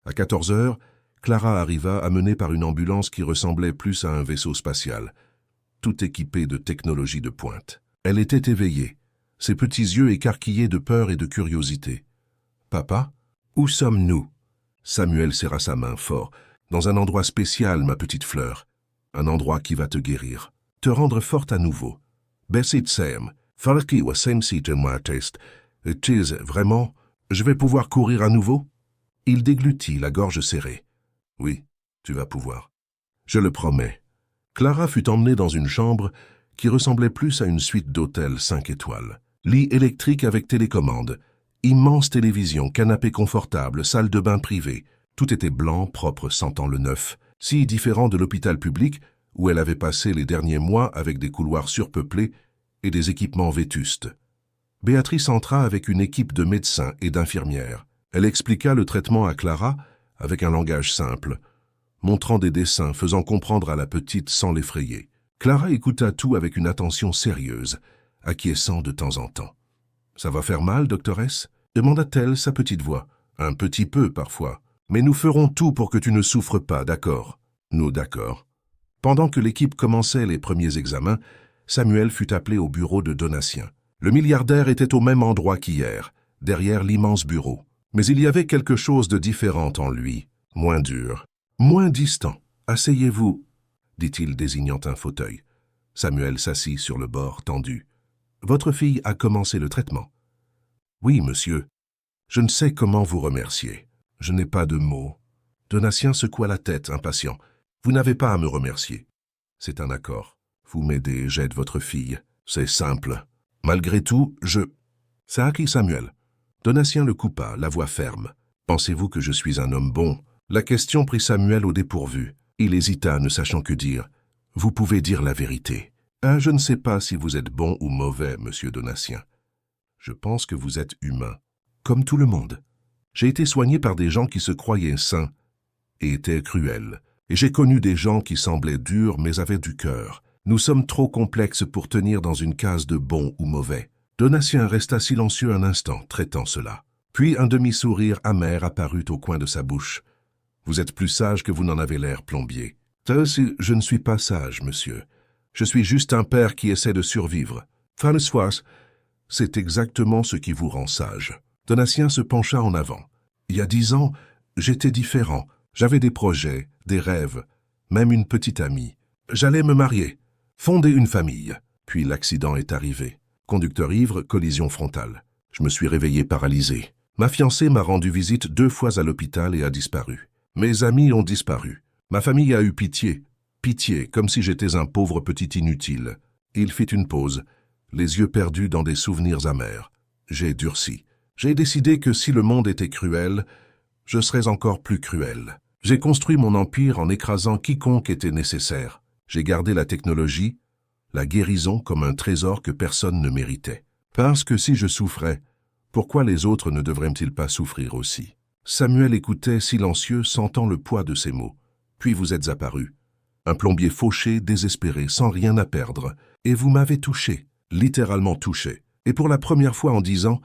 À 14 heures, Clara arriva amenée par une ambulance qui ressemblait plus à un vaisseau spatial, tout équipé de technologie de pointe. Elle était éveillée, ses petits yeux écarquillés de peur et de curiosité. « Papa, où sommes-nous » Samuel serra sa main fort. « Dans un endroit spécial, ma petite fleur. Un endroit qui va te guérir, te rendre forte à nouveau. Bessit Sam, Falki wa Samsit Martest. Tis, vraiment, je vais pouvoir courir à nouveau ?» Il déglutit, la gorge serrée. « Oui, tu vas pouvoir. Je le promets. » Clara fut emmenée dans une chambre qui ressemblait plus à une suite d'hôtels 5 étoiles. Lit électrique avec télécommande, immense télévision, canapé confortable, salle de bain privée. Tout était blanc, propre, sentant le neuf, si différent de l'hôpital public où elle avait passé les derniers mois avec des couloirs surpeuplés et des équipements vétustes. Béatrice entra avec une équipe de médecins et d'infirmières. Elle expliqua le traitement à Clara avec un langage simple, montrant des dessins, faisant comprendre à la petite sans l'effrayer. Clara écouta tout avec une attention sérieuse, acquiesçant de temps en temps. « Ça va faire mal, doctoresse ?» demanda-t-elle sa petite voix. « Un petit peu, parfois. Mais nous ferons tout pour que tu ne souffres pas, d'accord ?» Nous, d'accord. Pendant que l'équipe commençait les premiers examens, Samuel fut appelé au bureau de Donatien. Le milliardaire était au même endroit qu'hier, derrière l'immense bureau. Mais il y avait quelque chose de différent en lui, moins dur, moins distant. « Asseyez-vous, » dit-il désignant un fauteuil. Samuel s'assit sur le bord tendu. « Votre fille a commencé le traitement. »« Oui, monsieur. Je ne sais comment vous remercier. Je n'ai pas de mots. » Donatien secoua la tête, impatient. « Vous n'avez pas à me remercier. C'est un accord. Vous m'aidez, j'aide votre fille. C'est simple. Malgré tout, je... » Ça a qui Samuel. Donatien le coupa, la voix ferme. « Pensez-vous que je suis un homme bon ?» La question prit Samuel au dépourvu. Il hésita, ne sachant que dire. « Vous pouvez dire la vérité. »« Je ne sais pas si vous êtes bon ou mauvais, monsieur Donatien. Je pense que vous êtes humain, comme tout le monde. J'ai été soigné par des gens qui se croyaient saints et étaient cruels. Et j'ai connu des gens qui semblaient durs mais avaient du cœur. Nous sommes trop complexes pour tenir dans une case de bon ou mauvais. » Donatien resta silencieux un instant, traitant cela. Puis un demi-sourire amer apparut au coin de sa bouche. « Vous êtes plus sage que vous n'en avez l'air, plombier. »« Je ne suis pas sage, monsieur. Je suis juste un père qui essaie de survivre. François, c'est exactement ce qui vous rend sage. Donatien se pencha en avant. Il y a 10 ans, j'étais différent. J'avais des projets, des rêves, même une petite amie. J'allais me marier, fonder une famille. Puis l'accident est arrivé. Conducteur ivre, collision frontale. Je me suis réveillé paralysé. Ma fiancée m'a rendu visite 2 fois à l'hôpital et a disparu. Mes amis ont disparu. Ma famille a eu pitié. Pitié, comme si j'étais un pauvre petit inutile. Il fit une pause, les yeux perdus dans des souvenirs amers. J'ai durci. J'ai décidé que si le monde était cruel, je serais encore plus cruel. J'ai construit mon empire en écrasant quiconque était nécessaire. J'ai gardé la technologie, la guérison comme un trésor que personne ne méritait. Parce que si je souffrais, pourquoi les autres ne devraient-ils pas souffrir aussi? Samuel écoutait silencieux, sentant le poids de ses mots. Puis vous êtes apparu. Un plombier fauché, désespéré, sans rien à perdre. Et vous m'avez touché, littéralement touché. Et pour la première fois en 10 ans,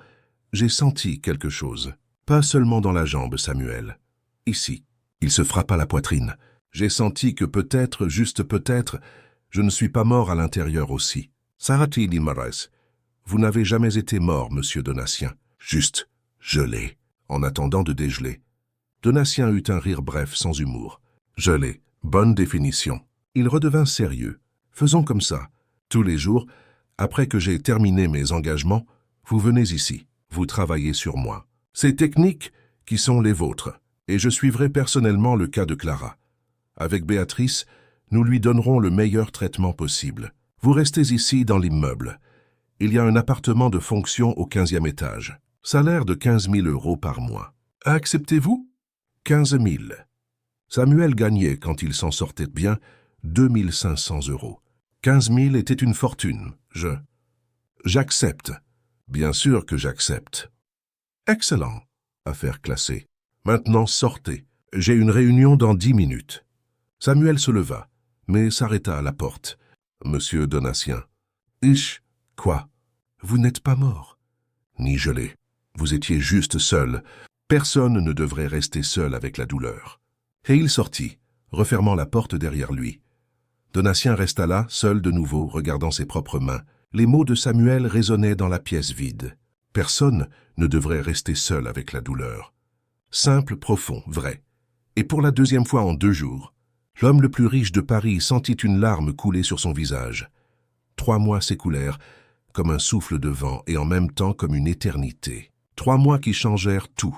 j'ai senti quelque chose. Pas seulement dans la jambe, Samuel. Ici. Il se frappa la poitrine. J'ai senti que peut-être, juste peut-être, je ne suis pas mort à l'intérieur aussi. Sarati dit Marais. Vous n'avez jamais été mort, monsieur Donatien. Juste, gelé, en attendant de dégeler. Donatien eut un rire bref, sans humour. Gelé, bonne définition. Il redevint sérieux. Faisons comme ça. Tous les jours, après que j'ai terminé mes engagements, vous venez ici. Vous travaillez sur moi. Ces techniques qui sont les vôtres. Et je suivrai personnellement le cas de Clara. Avec Béatrice, nous lui donnerons le meilleur traitement possible. Vous restez ici dans l'immeuble. Il y a un appartement de fonction au 15e étage. Salaire de 15 000 € par mois. Acceptez-vous? 15 000. Samuel gagnait, quand il s'en sortait bien, 2 500 €. 15 000 était une fortune. J'accepte. Bien sûr que j'accepte. Excellent. Affaire classée. Maintenant, sortez. J'ai une réunion dans 10 minutes. Samuel se leva, mais s'arrêta à la porte. Monsieur Donatien. Quoi? Vous n'êtes pas mort. Ni gelé. Vous étiez juste seul. Personne ne devrait rester seul avec la douleur. Et il sortit, refermant la porte derrière lui. Donatien resta là, seul de nouveau, regardant ses propres mains. Les mots de Samuel résonnaient dans la pièce vide. Personne ne devrait rester seul avec la douleur. Simple, profond, vrai. Et pour la 2e fois en 2 jours, l'homme le plus riche de Paris sentit une larme couler sur son visage. 3 mois s'écoulèrent, comme un souffle de vent et en même temps comme une éternité. 3 mois qui changèrent tout.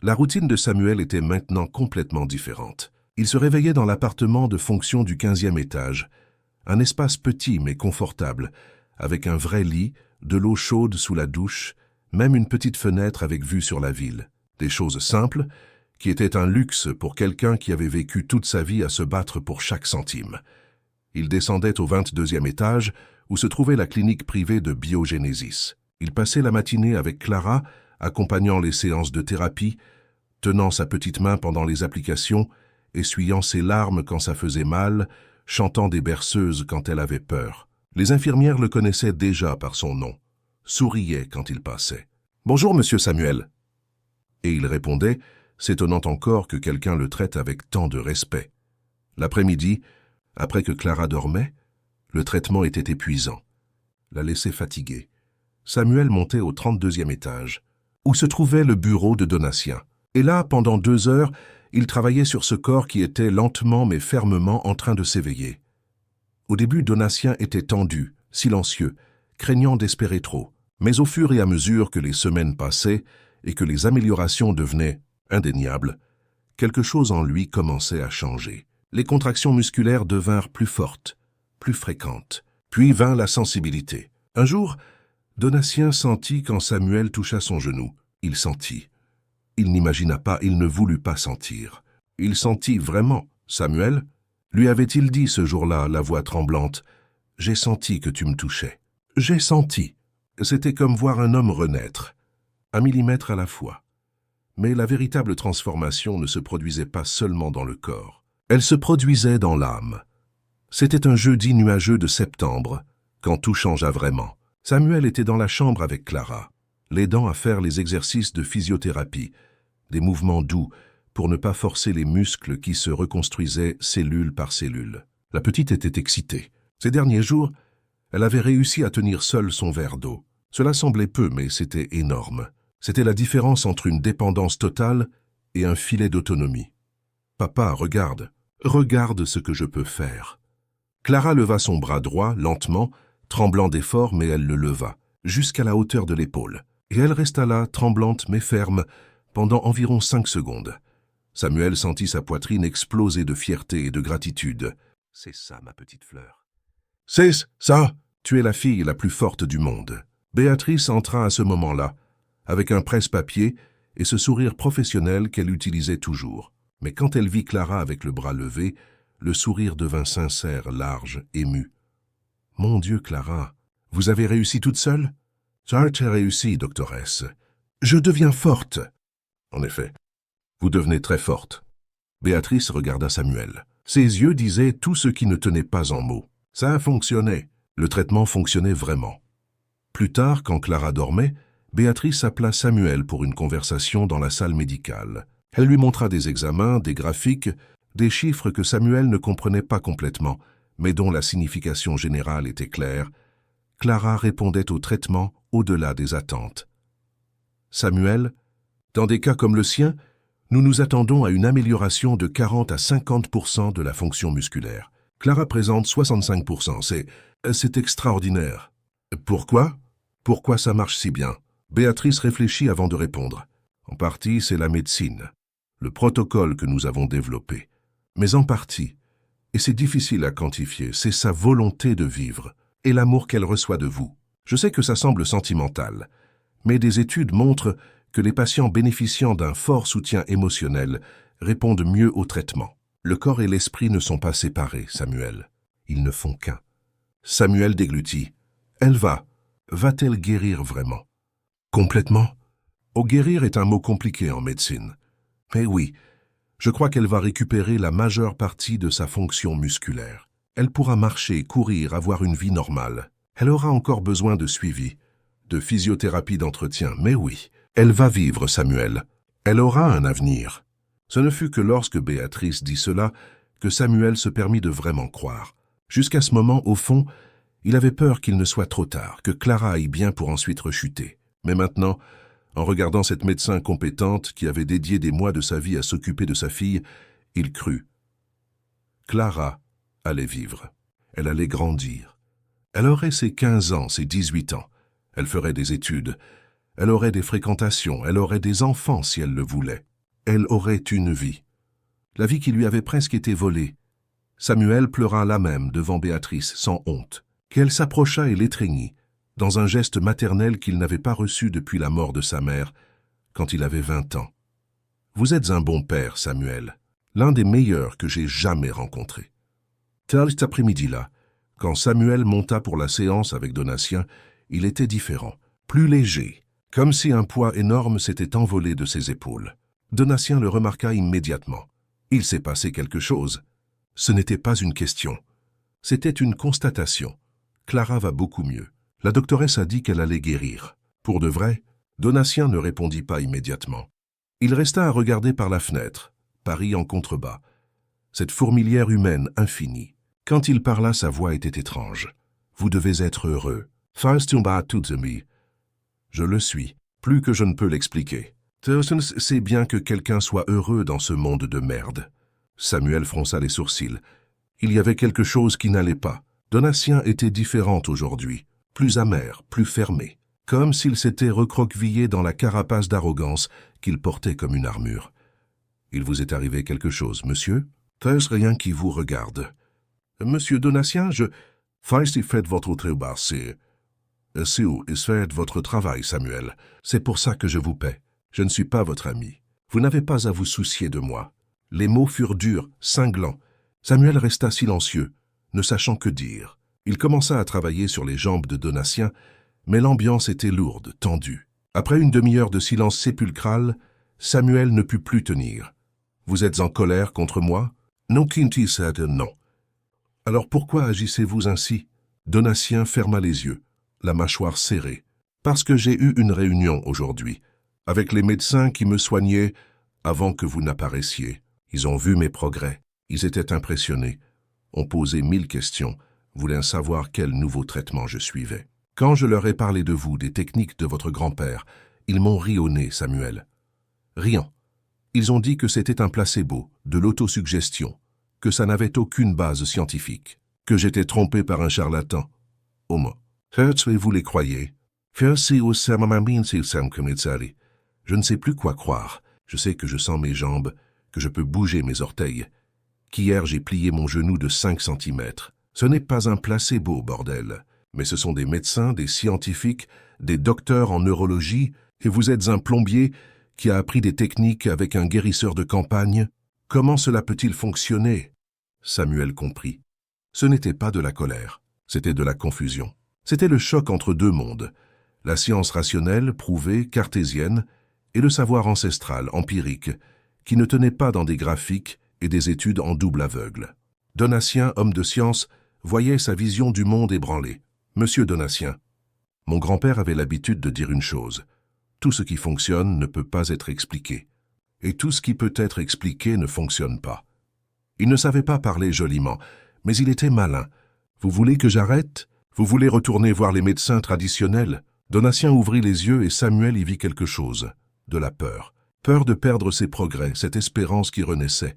La routine de Samuel était maintenant complètement différente. Il se réveillait dans l'appartement de fonction du 15e étage, un espace petit mais confortable, avec un vrai lit, de l'eau chaude sous la douche, même une petite fenêtre avec vue sur la ville. Des choses simples, qui étaient un luxe pour quelqu'un qui avait vécu toute sa vie à se battre pour chaque centime. Il descendait au 22e étage, où se trouvait la clinique privée de biogénésis. Il passait la matinée avec Clara, accompagnant les séances de thérapie, tenant sa petite main pendant les applications, essuyant ses larmes quand ça faisait mal, chantant des berceuses quand elle avait peur. Les infirmières le connaissaient déjà par son nom, souriaient quand il passait. « Bonjour, monsieur Samuel !» Et il répondait, s'étonnant encore que quelqu'un le traite avec tant de respect. L'après-midi, après que Clara dormait, le traitement était épuisant. La laissait fatiguée. Samuel montait au 32e étage, où se trouvait le bureau de Donatien. Et là, pendant 2 heures, il travaillait sur ce corps qui était lentement mais fermement en train de s'éveiller. Au début, Donatien était tendu, silencieux, craignant d'espérer trop. Mais au fur et à mesure que les semaines passaient et que les améliorations devenaient indéniables, quelque chose en lui commençait à changer. Les contractions musculaires devinrent plus fortes, plus fréquentes. Puis vint la sensibilité. Un jour, Donatien sentit quand Samuel toucha son genou. Il sentit. Il n'imagina pas, il ne voulut pas sentir. Il sentit vraiment. Samuel, lui avait-il dit ce jour-là, la voix tremblante, « J'ai senti que tu me touchais. J'ai senti. » C'était comme voir un homme renaître, 1 millimètre à la fois. Mais la véritable transformation ne se produisait pas seulement dans le corps. Elle se produisait dans l'âme. C'était un jeudi nuageux de septembre, quand tout changea vraiment. Samuel était dans la chambre avec Clara, l'aidant à faire les exercices de physiothérapie, des mouvements doux pour ne pas forcer les muscles qui se reconstruisaient cellule par cellule. La petite était excitée. Ces derniers jours, elle avait réussi à tenir seule son verre d'eau. Cela semblait peu, mais c'était énorme. C'était la différence entre une dépendance totale et un filet d'autonomie. « Papa, regarde. Regarde ce que je peux faire. » Clara leva son bras droit, lentement, tremblant d'effort, mais elle le leva, jusqu'à la hauteur de l'épaule. Et elle resta là, tremblante mais ferme, pendant environ 5 secondes. Samuel sentit sa poitrine exploser de fierté et de gratitude. « C'est ça, ma petite fleur. »« C'est ça. Tu es la fille la plus forte du monde. » Béatrice entra à ce moment-là, avec un presse-papier et ce sourire professionnel qu'elle utilisait toujours. Mais quand elle vit Clara avec le bras levé, le sourire devint sincère, large, ému. « Mon Dieu, Clara, vous avez réussi toute seule ?»« J'ai réussi, doctoresse. Je deviens forte. » « En effet, vous devenez très forte. » Béatrice regarda Samuel. Ses yeux disaient tout ce qui ne tenait pas en mots. Ça a fonctionné. Le traitement fonctionnait vraiment. Plus tard, quand Clara dormait, Béatrice appela Samuel pour une conversation dans la salle médicale. Elle lui montra des examens, des graphiques, des chiffres que Samuel ne comprenait pas complètement, mais dont la signification générale était claire. Clara répondait au traitement au-delà des attentes. Samuel, dans des cas comme le sien, nous nous attendons à une amélioration de 40 à 50% de la fonction musculaire. Clara présente 65%. C'est extraordinaire. Pourquoi? Pourquoi ça marche si bien? Béatrice réfléchit avant de répondre. En partie, c'est la médecine, le protocole que nous avons développé. Mais en partie, et c'est difficile à quantifier, c'est sa volonté de vivre et l'amour qu'elle reçoit de vous. Je sais que ça semble sentimental, mais des études montrent que les patients bénéficiant d'un fort soutien émotionnel répondent mieux au traitement. Le corps et l'esprit ne sont pas séparés, Samuel. Ils ne font qu'un. Samuel déglutit. Elle va-t-elle guérir vraiment? Complètement? Oh, guérir est un mot compliqué en médecine. Mais oui, je crois qu'elle va récupérer la majeure partie de sa fonction musculaire. Elle pourra marcher, courir, avoir une vie normale. Elle aura encore besoin de suivi, de physiothérapie d'entretien, mais oui, elle va vivre, Samuel. Elle aura un avenir. Ce ne fut que lorsque Béatrice dit cela que Samuel se permit de vraiment croire. Jusqu'à ce moment, au fond, il avait peur qu'il ne soit trop tard, que Clara aille bien pour ensuite rechuter. Mais maintenant, en regardant cette médecin compétente qui avait dédié des mois de sa vie à s'occuper de sa fille, il crut. Clara allait vivre. Elle allait grandir. Elle aurait ses 15 ans, ses 18 ans. Elle ferait des études. Elle aurait des fréquentations. Elle aurait des enfants si elle le voulait. Elle aurait une vie. La vie qui lui avait presque été volée. Samuel pleura là même devant Béatrice, sans honte, qu'elle s'approcha et l'étreignit, dans un geste maternel qu'il n'avait pas reçu depuis la mort de sa mère, quand il avait 20 ans. « Vous êtes un bon père, Samuel, l'un des meilleurs que j'ai jamais rencontrés. » Tel cet après-midi-là, quand Samuel monta pour la séance avec Donatien, il était différent, plus léger, comme si un poids énorme s'était envolé de ses épaules. Donatien le remarqua immédiatement. Il s'est passé quelque chose. Ce n'était pas une question. C'était une constatation. Clara va beaucoup mieux. La doctoresse a dit qu'elle allait guérir. Pour de vrai, Donatien ne répondit pas immédiatement. Il resta à regarder par la fenêtre, Paris en contrebas, cette fourmilière humaine infinie. Quand il parla, sa voix était étrange. « Vous devez être heureux. Je le suis, plus que je ne peux l'expliquer. C'est bien que quelqu'un soit heureux dans ce monde de merde. » Samuel fronça les sourcils. Il y avait quelque chose qui n'allait pas. Donatien était différente aujourd'hui, plus amère, plus fermée, comme s'il s'était recroquevillé dans la carapace d'arrogance qu'il portait comme une armure. « Il vous est arrivé quelque chose, monsieur? Est-ce rien qui vous regarde? »« Monsieur Donatien, faites votre travail, faites votre travail, Samuel. C'est pour ça que je vous paie. Je ne suis pas votre ami. Vous n'avez pas à vous soucier de moi. » Les mots furent durs, cinglants. Samuel resta silencieux, ne sachant que dire. Il commença à travailler sur les jambes de Donatien, mais l'ambiance était lourde, tendue. Après une demi-heure de silence sépulcral, Samuel ne put plus tenir. « Vous êtes en colère contre moi? »« Non, non. »« Alors pourquoi agissez-vous ainsi ?» Donatien ferma les yeux, la mâchoire serrée. « Parce que j'ai eu une réunion aujourd'hui, avec les médecins qui me soignaient avant que vous n'apparaissiez. Ils ont vu mes progrès. Ils étaient impressionnés. Ont posé 1000 questions. voulaient savoir quel nouveau traitement je suivais. Quand je leur ai parlé de vous, des techniques de votre grand-père, ils m'ont ri au nez, Samuel. Riant. Ils ont dit que c'était un placebo, de l'autosuggestion, que ça n'avait aucune base scientifique, que j'étais trompé par un charlatan. Homo. Vous les croyez? Je ne sais plus quoi croire. Je sais que je sens mes jambes, que je peux bouger mes orteils, qu'hier j'ai plié mon genou de 5 centimètres. Ce n'est pas un placebo, bordel, mais ce sont des médecins, des scientifiques, des docteurs en neurologie, et vous êtes un plombier qui a appris des techniques avec un guérisseur de campagne. Comment cela peut-il fonctionner? Samuel comprit. Ce n'était pas de la colère, c'était de la confusion. C'était le choc entre deux mondes, la science rationnelle, prouvée, cartésienne, et le savoir ancestral, empirique, qui ne tenait pas dans des graphiques et des études en double aveugle. Donatien, homme de science, voyait sa vision du monde ébranlée. Monsieur Donatien, mon grand-père avait l'habitude de dire une chose. Tout ce qui fonctionne ne peut pas être expliqué. Et tout ce qui peut être expliqué ne fonctionne pas. Il ne savait pas parler joliment, mais il était malin. Vous voulez que j'arrête? Vous voulez retourner voir les médecins traditionnels? Donatien ouvrit les yeux et Samuel y vit quelque chose. De la peur. Peur de perdre ses progrès, cette espérance qui renaissait.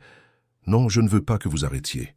Non, je ne veux pas que vous arrêtiez.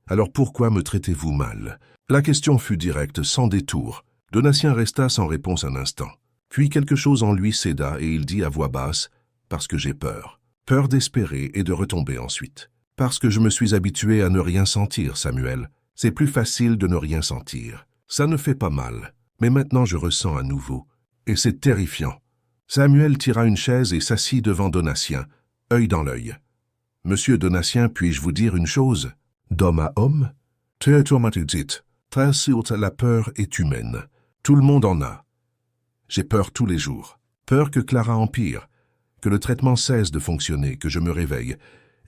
Alors pourquoi me traitez-vous mal? La question fut directe, sans détour. Donatien resta sans réponse un instant. Puis quelque chose en lui céda et il dit à voix basse « Parce que j'ai peur. Peur d'espérer et de retomber ensuite. Parce que je me suis habitué à ne rien sentir, Samuel. C'est plus facile de ne rien sentir. Ça ne fait pas mal. Mais maintenant je ressens à nouveau. Et c'est terrifiant. » Samuel tira une chaise et s'assit devant Donatien, œil dans l'œil. « Monsieur Donatien, puis-je vous dire une chose? D'homme à homme? La peur est humaine. Tout le monde en a. J'ai peur tous les jours. Peur que Clara empire, que le traitement cesse de fonctionner, que je me réveille,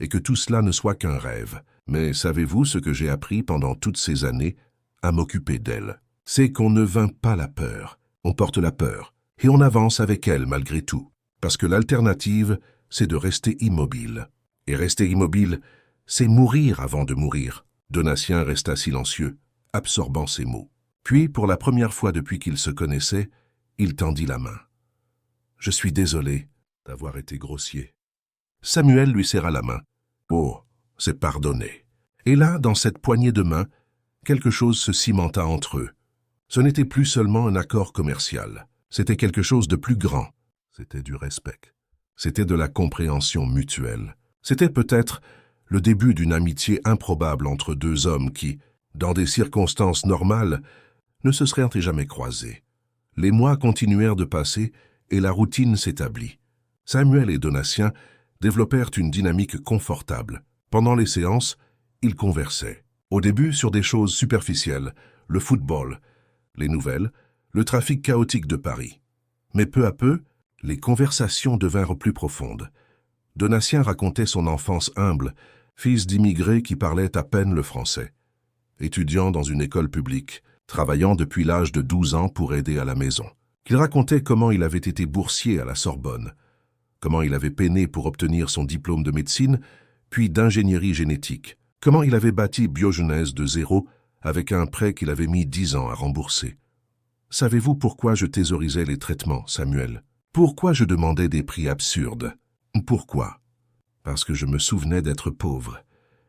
et que tout cela ne soit qu'un rêve. Mais savez-vous ce que j'ai appris pendant toutes ces années à m'occuper d'elle? C'est qu'on ne vainc pas la peur. On porte la peur, et on avance avec elle malgré tout. Parce que l'alternative, c'est de rester immobile. Et rester immobile, c'est mourir avant de mourir. Donatien resta silencieux, absorbant ses mots. Puis, pour la première fois depuis qu'ils se connaissaient, il tendit la main. « Je suis désolé d'avoir été grossier. » Samuel lui serra la main. « Oh, c'est pardonné. » Et là, dans cette poignée de main, quelque chose se cimenta entre eux. Ce n'était plus seulement un accord commercial. C'était quelque chose de plus grand. C'était du respect. C'était de la compréhension mutuelle. C'était peut-être le début d'une amitié improbable entre deux hommes qui, dans des circonstances normales, ne se seraient jamais croisés. Les mois continuèrent de passer et la routine s'établit. Samuel et Donatien développèrent une dynamique confortable. Pendant les séances, ils conversaient. Au début sur des choses superficielles, le football, les nouvelles, le trafic chaotique de Paris. Mais peu à peu, les conversations devinrent plus profondes. Donatien racontait son enfance humble, fils d'immigrés qui parlaient à peine le français. Étudiant dans une école publique, travaillant depuis l'âge de 12 ans pour aider à la maison. Il racontait comment il avait été boursier à la Sorbonne, comment il avait peiné pour obtenir son diplôme de médecine, puis d'ingénierie génétique, comment il avait bâti Biogenèse de zéro avec un prêt qu'il avait mis 10 ans à rembourser. Savez-vous pourquoi je thésaurisais les traitements, Samuel? Pourquoi je demandais des prix absurdes? Pourquoi? Parce que je me souvenais d'être pauvre,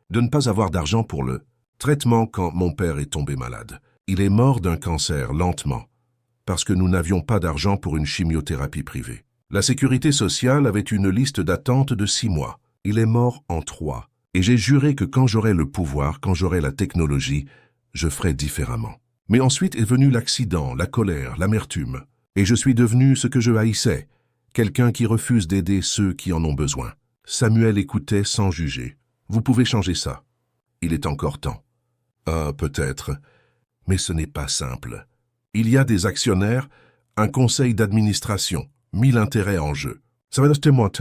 de ne pas avoir d'argent pour le traitement quand mon père est tombé malade. Il est mort d'un cancer lentement, parce que nous n'avions pas d'argent pour une chimiothérapie privée. La sécurité sociale avait une liste d'attente de 6 mois. Il est mort en 3. Et j'ai juré que quand j'aurai le pouvoir, quand j'aurai la technologie, je ferai différemment. Mais ensuite est venu l'accident, la colère, l'amertume. Et je suis devenu ce que je haïssais, quelqu'un qui refuse d'aider ceux qui en ont besoin. Samuel écoutait sans juger. Vous pouvez changer ça. Il est encore temps. Ah, peut-être. Mais ce n'est pas simple. Il y a des actionnaires, un conseil d'administration, 1000 intérêts en jeu. Ça va rester moi,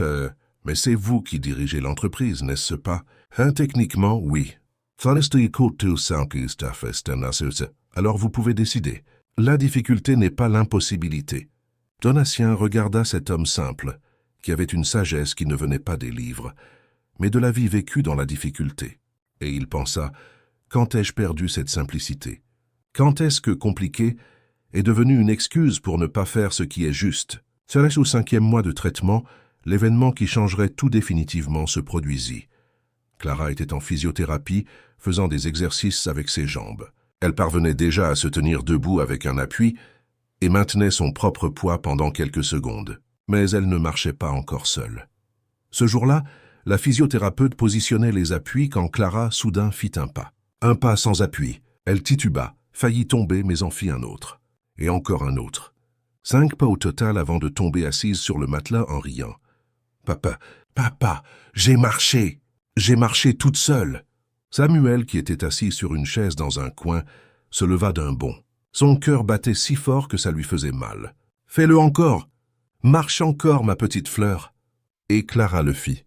mais c'est vous qui dirigez l'entreprise, n'est-ce pas? Techniquement, oui. Alors vous pouvez décider. La difficulté n'est pas l'impossibilité. Donatien regarda cet homme simple, qui avait une sagesse qui ne venait pas des livres, mais de la vie vécue dans la difficulté. Et il pensa, quand ai-je perdu cette simplicité? Quand est-ce que compliqué est devenu une excuse pour ne pas faire ce qui est juste? Serait-ce au 5e mois de traitement, l'événement qui changerait tout définitivement se produisit. Clara était en physiothérapie, faisant des exercices avec ses jambes. Elle parvenait déjà à se tenir debout avec un appui et maintenait son propre poids pendant quelques secondes. Mais elle ne marchait pas encore seule. Ce jour-là, la physiothérapeute positionnait les appuis quand Clara soudain fit un pas. Un pas sans appui. Elle tituba, faillit tomber mais en fit un autre. Et encore un autre. 5 pas au total avant de tomber assise sur le matelas en riant. « Papa, j'ai marché toute seule !» Samuel, qui était assis sur une chaise dans un coin, se leva d'un bond. Son cœur battait si fort que ça lui faisait mal. « Fais-le encore! Marche encore, ma petite fleur !» Et Clara le fit.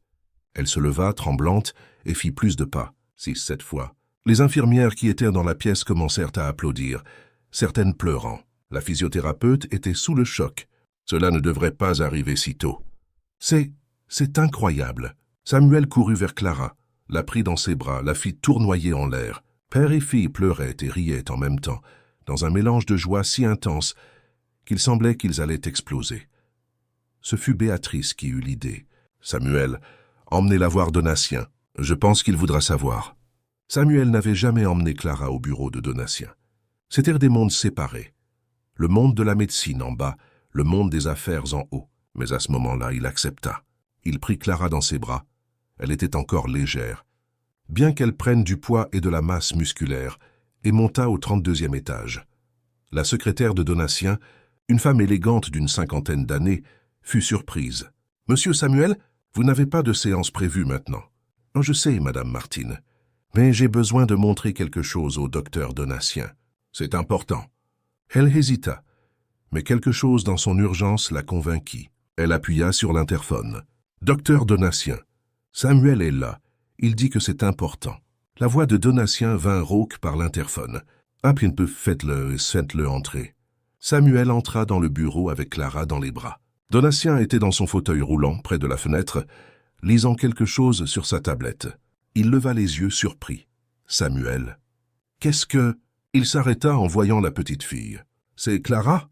Elle se leva, tremblante, et fit plus de pas, 6-7 fois. Les infirmières qui étaient dans la pièce commencèrent à applaudir, certaines pleurant. La physiothérapeute était sous le choc. Cela ne devrait pas arriver si tôt. C'est incroyable. Samuel courut vers Clara, la prit dans ses bras, la fit tournoyer en l'air. Père et fille pleuraient et riaient en même temps, dans un mélange de joie si intense qu'il semblait qu'ils allaient exploser. Ce fut Béatrice qui eut l'idée. « Samuel, emmenez-la voir Donatien. Je pense qu'il voudra savoir. » Samuel n'avait jamais emmené Clara au bureau de Donatien. C'étaient des mondes séparés. Le monde de la médecine en bas, le monde des affaires en haut. Mais à ce moment-là, il accepta. Il prit Clara dans ses bras. Elle était encore légère, bien qu'elle prenne du poids et de la masse musculaire, et monta au 32e étage. La secrétaire de Donatien, une femme élégante d'une 50aine d'années, fut surprise. « Monsieur Samuel, vous n'avez pas de séance prévue maintenant. »« Oh, je sais, Madame Martine, mais j'ai besoin de montrer quelque chose au docteur Donatien. C'est important. » Elle hésita, mais quelque chose dans son urgence la convainquit. Elle appuya sur l'interphone. « Docteur Donatien, Samuel est là. Il dit que c'est important. » La voix de Donatien vint rauque par l'interphone. « Ah, bien, faites-le entrer. » Samuel entra dans le bureau avec Clara dans les bras. Donatien était dans son fauteuil roulant, près de la fenêtre, lisant quelque chose sur sa tablette. Il leva les yeux surpris. « Samuel, qu'est-ce que... » Il s'arrêta en voyant la petite fille. « C'est Clara ?»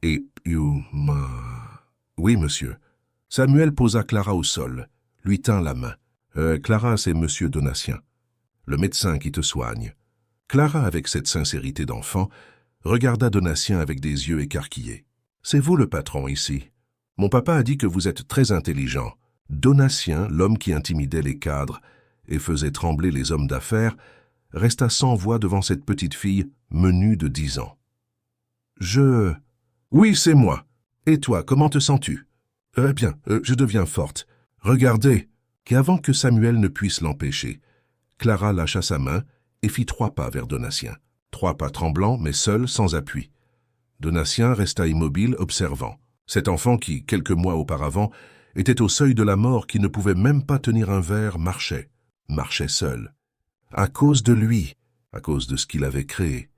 Et... « Oui, monsieur. » Samuel posa Clara au sol, lui tint la main. « Clara, c'est monsieur Donatien, le médecin qui te soigne. » Clara, avec cette sincérité d'enfant, regarda Donatien avec des yeux écarquillés. « C'est vous le patron ici. Mon papa a dit que vous êtes très intelligent. » Donatien, l'homme qui intimidait les cadres et faisait trembler les hommes d'affaires, resta sans voix devant cette petite fille menue de 10 ans. « Oui, c'est moi. Et toi, comment te sens-tu? »« Bien, je deviens forte. Regardez !» Et avant que Samuel ne puisse l'empêcher, Clara lâcha sa main et fit 3 pas vers Donatien. 3 pas tremblants, mais seuls, sans appui. Donatien resta immobile, observant. Cet enfant qui, quelques mois auparavant, était au seuil de la mort, qui ne pouvait même pas tenir un verre, marchait seul. À cause de lui, à cause de ce qu'il avait créé.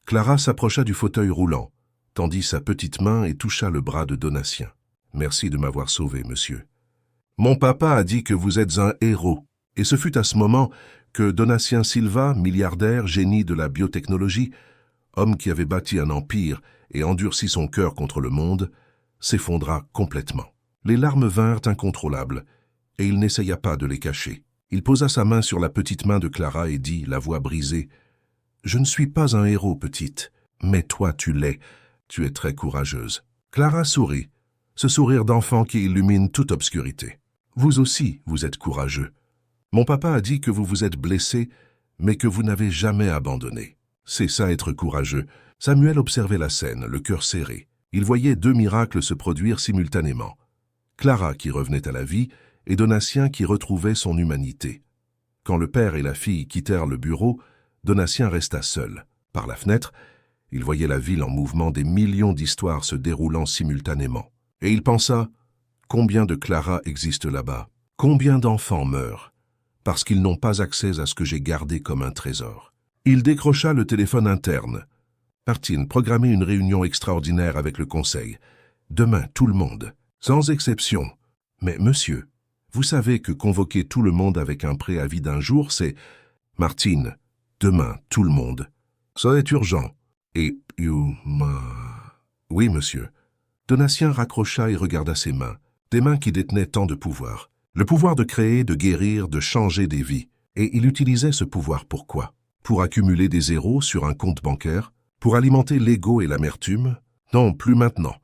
Clara s'approcha du fauteuil roulant, tendit sa petite main et toucha le bras de Donatien. « Merci de m'avoir sauvé, monsieur. Mon papa a dit que vous êtes un héros. » Et ce fut à ce moment que Donatien Silva, milliardaire, génie de la biotechnologie, homme qui avait bâti un empire et endurci son cœur contre le monde, s'effondra complètement. Les larmes vinrent incontrôlables, et il n'essaya pas de les cacher. Il posa sa main sur la petite main de Clara et dit, la voix brisée, « Je ne suis pas un héros, petite, mais toi tu l'es. Tu es très courageuse. » Clara sourit, ce sourire d'enfant qui illumine toute obscurité. « Vous aussi, vous êtes courageux. Mon papa a dit que vous vous êtes blessé, mais que vous n'avez jamais abandonné. C'est ça être courageux. » Samuel observait la scène, le cœur serré. Il voyait 2 miracles se produire simultanément. Clara qui revenait à la vie et Donatien qui retrouvait son humanité. Quand le père et la fille quittèrent le bureau, Donatien resta seul. Par la fenêtre, il voyait la ville en mouvement, des millions d'histoires se déroulant simultanément. Et il pensa, combien de Clara existent là-bas? Combien d'enfants meurent parce qu'ils n'ont pas accès à ce que j'ai gardé comme un trésor? Il décrocha le téléphone interne. Martine, programmez une réunion extraordinaire avec le conseil. Demain, tout le monde, sans exception. Mais monsieur, vous savez que convoquer tout le monde avec un préavis d'1 jour, c'est Martine, demain, tout le monde. Ça est urgent. Et... Oui, monsieur. Donatien raccrocha et regarda ses mains, des mains qui détenaient tant de pouvoir. Le pouvoir de créer, de guérir, de changer des vies. Et il utilisait ce pouvoir pourquoi? Pour accumuler des zéros sur un compte bancaire? Pour alimenter l'ego et l'amertume? Non, plus maintenant.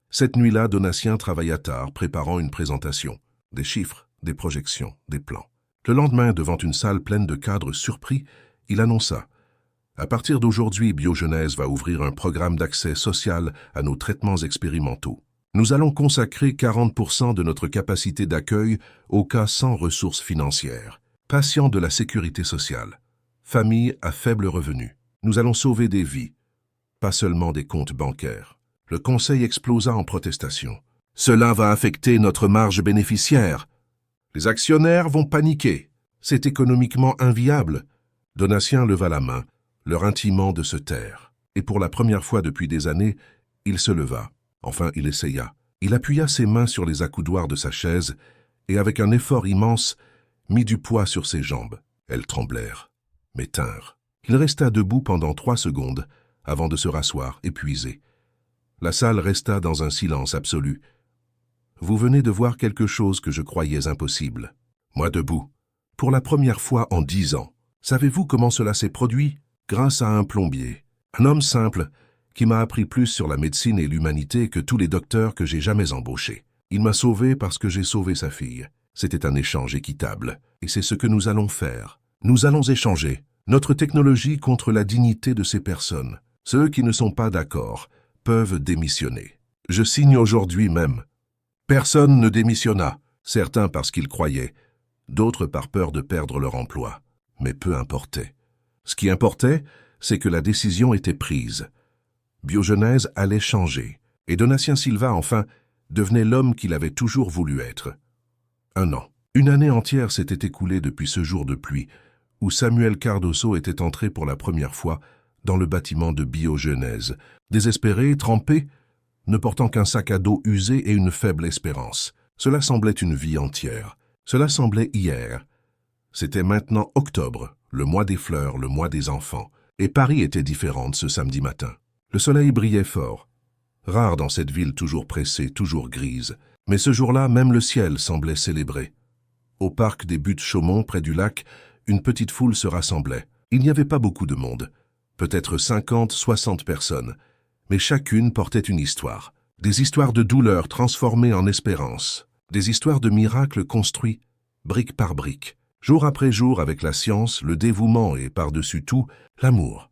Cette nuit-là, Donatien travailla tard, préparant une présentation. Des chiffres, des projections, des plans. Le lendemain, devant une salle pleine de cadres surpris, il annonça « À partir d'aujourd'hui, Biogenèse va ouvrir un programme d'accès social à nos traitements expérimentaux. Nous allons consacrer 40% de notre capacité d'accueil aux cas sans ressources financières, patients de la sécurité sociale, familles à faible revenu. Nous allons sauver des vies, pas seulement des comptes bancaires. » Le conseil explosa en protestation. « Cela va affecter notre marge bénéficiaire. Les actionnaires vont paniquer. C'est économiquement inviable. » Donatien leva la main, leur intimant de se taire. Et pour la première fois depuis des années, il se leva. Enfin, il essaya. Il appuya ses mains sur les accoudoirs de sa chaise et, avec un effort immense, mit du poids sur ses jambes. Elles tremblèrent, mais tinrent. Il resta debout pendant 3 secondes avant de se rasseoir, épuisé. La salle resta dans un silence absolu. « Vous venez de voir quelque chose que je croyais impossible. » Moi debout. Pour la première fois en 10 ans. Savez-vous comment cela s'est produit? Grâce à un plombier. Un homme simple qui m'a appris plus sur la médecine et l'humanité que tous les docteurs que j'ai jamais embauchés. Il m'a sauvé parce que j'ai sauvé sa fille. C'était un échange équitable. Et c'est ce que nous allons faire. Nous allons échanger notre technologie contre la dignité de ces personnes. Ceux qui ne sont pas d'accord peuvent démissionner. Je signe aujourd'hui même. Personne ne démissionna, certains parce qu'ils croyaient, d'autres par peur de perdre leur emploi. Mais peu importait. Ce qui importait, c'est que la décision était prise. Biogenèse allait changer, et Donatien Silva, enfin, devenait l'homme qu'il avait toujours voulu être. 1 an. Une année entière s'était écoulée depuis ce jour de pluie, où Samuel Cardoso était entré pour la première fois dans le bâtiment de Biogenèse, désespéré, trempé, ne portant qu'un sac à dos usé et une faible espérance. Cela semblait une vie entière. Cela semblait hier. C'était maintenant octobre, le mois des fleurs, le mois des enfants, et Paris était différente ce samedi matin. Le soleil brillait fort. Rare dans cette ville toujours pressée, toujours grise. Mais ce jour-là, même le ciel semblait célébrer. Au parc des Buttes-Chaumont, près du lac, une petite foule se rassemblait. Il n'y avait pas beaucoup de monde. Peut-être 50, 60 personnes. Mais chacune portait une histoire. Des histoires de douleur transformées en espérance. Des histoires de miracles construits, brique par brique. Jour après jour avec la science, le dévouement et, par-dessus tout, l'amour.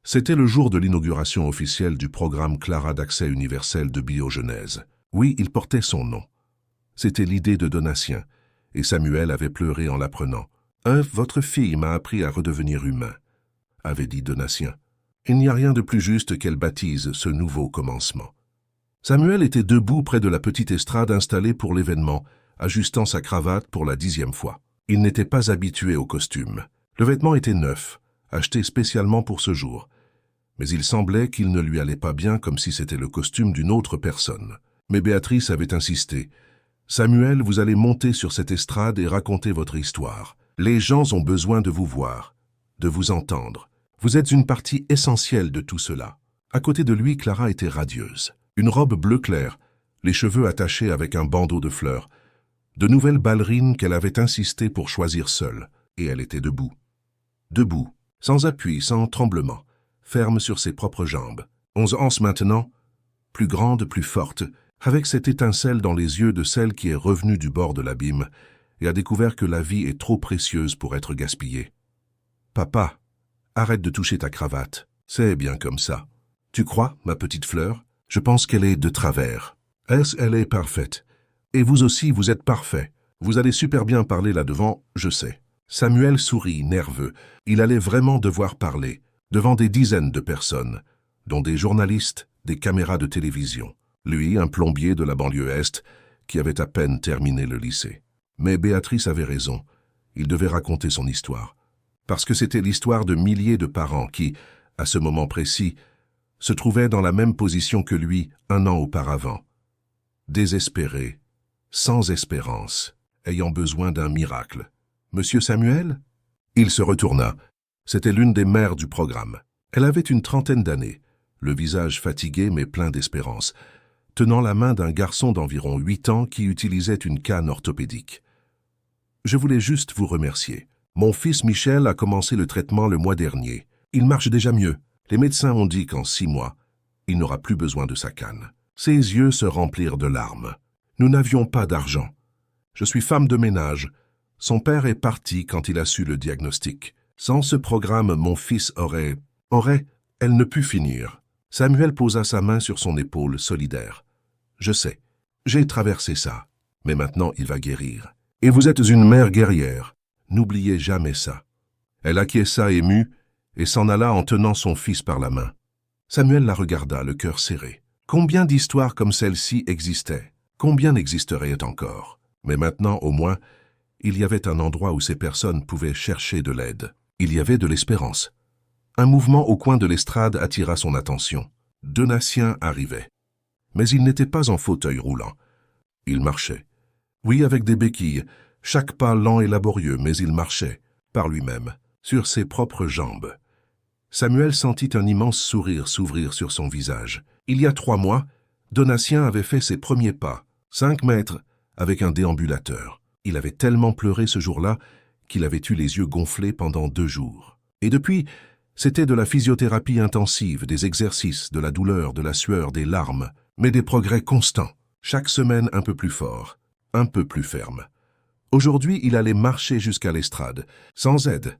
C'était le jour de l'inauguration officielle du programme Clara d'accès universel de Biogenèse. Oui, il portait son nom. C'était l'idée de Donatien, et Samuel avait pleuré en l'apprenant. « Votre fille m'a appris à redevenir humain », avait dit Donatien. Il n'y a rien de plus juste qu'elle baptise ce nouveau commencement. Samuel était debout près de la petite estrade installée pour l'événement, ajustant sa cravate pour la 10e fois. Il n'était pas habitué au costume. Le vêtement était neuf, acheté spécialement pour ce jour. Mais il semblait qu'il ne lui allait pas bien comme si c'était le costume d'une autre personne. Mais Béatrice avait insisté. « Samuel, vous allez monter sur cette estrade et raconter votre histoire. Les gens ont besoin de vous voir, de vous entendre. Vous êtes une partie essentielle de tout cela. » À côté de lui, Clara était radieuse. Une robe bleu clair, les cheveux attachés avec un bandeau de fleurs. De nouvelles ballerines qu'elle avait insisté pour choisir seule. Et elle était debout. Debout, sans appui, sans tremblement, ferme sur ses propres jambes. 11 ans maintenant, plus grande, plus forte, avec cette étincelle dans les yeux de celle qui est revenue du bord de l'abîme et a découvert que la vie est trop précieuse pour être gaspillée. « Papa, arrête de toucher ta cravate. C'est bien comme ça. Tu crois, ma petite fleur? Je pense qu'elle est de travers. Elle est parfaite. Et vous aussi, vous êtes parfait. Vous allez super bien parler là-devant, je sais. » Samuel sourit, nerveux. Il allait vraiment devoir parler, devant des dizaines de personnes, dont des journalistes, des caméras de télévision. Lui, un plombier de la banlieue Est, qui avait à peine terminé le lycée. Mais Béatrice avait raison. Il devait raconter son histoire. Parce que c'était l'histoire de milliers de parents qui, à ce moment précis, se trouvaient dans la même position que lui 1 an auparavant. Désespérés, sans espérance, ayant besoin d'un miracle. « Monsieur Samuel ?» Il se retourna. C'était l'une des mères du programme. Elle avait une trentaine d'années, le visage fatigué mais plein d'espérance, tenant la main d'un garçon d'environ 8 ans qui utilisait une canne orthopédique. « Je voulais juste vous remercier. Mon fils Michel a commencé le traitement le mois dernier. Il marche déjà mieux. Les médecins ont dit qu'en 6 mois, il n'aura plus besoin de sa canne. » Ses yeux se remplirent de larmes. « Nous n'avions pas d'argent. Je suis femme de ménage. Son père est parti quand il a su le diagnostic. Sans ce programme, mon fils aurait... Elle ne put finir. » Samuel posa sa main sur son épaule, solidaire. « Je sais, j'ai traversé ça, mais maintenant il va guérir. Et vous êtes une mère guerrière. N'oubliez jamais ça. » Elle acquiesça émue et s'en alla en tenant son fils par la main. Samuel la regarda, le cœur serré. Combien d'histoires comme celle-ci existaient? Combien n'existeraient encore? Mais maintenant, au moins, il y avait un endroit où ces personnes pouvaient chercher de l'aide. Il y avait de l'espérance. Un mouvement au coin de l'estrade attira son attention. Donatien arrivait. Mais il n'était pas en fauteuil roulant. Il marchait. Oui, avec des béquilles, chaque pas lent et laborieux, mais il marchait, par lui-même, sur ses propres jambes. Samuel sentit un immense sourire s'ouvrir sur son visage. Il y a 3 mois, Donatien avait fait ses premiers pas, 5 mètres, avec un déambulateur. Il avait tellement pleuré ce jour-là qu'il avait eu les yeux gonflés pendant 2 jours. Et depuis, c'était de la physiothérapie intensive, des exercices, de la douleur, de la sueur, des larmes, mais des progrès constants, chaque semaine un peu plus fort, un peu plus ferme. Aujourd'hui, il allait marcher jusqu'à l'estrade, sans aide.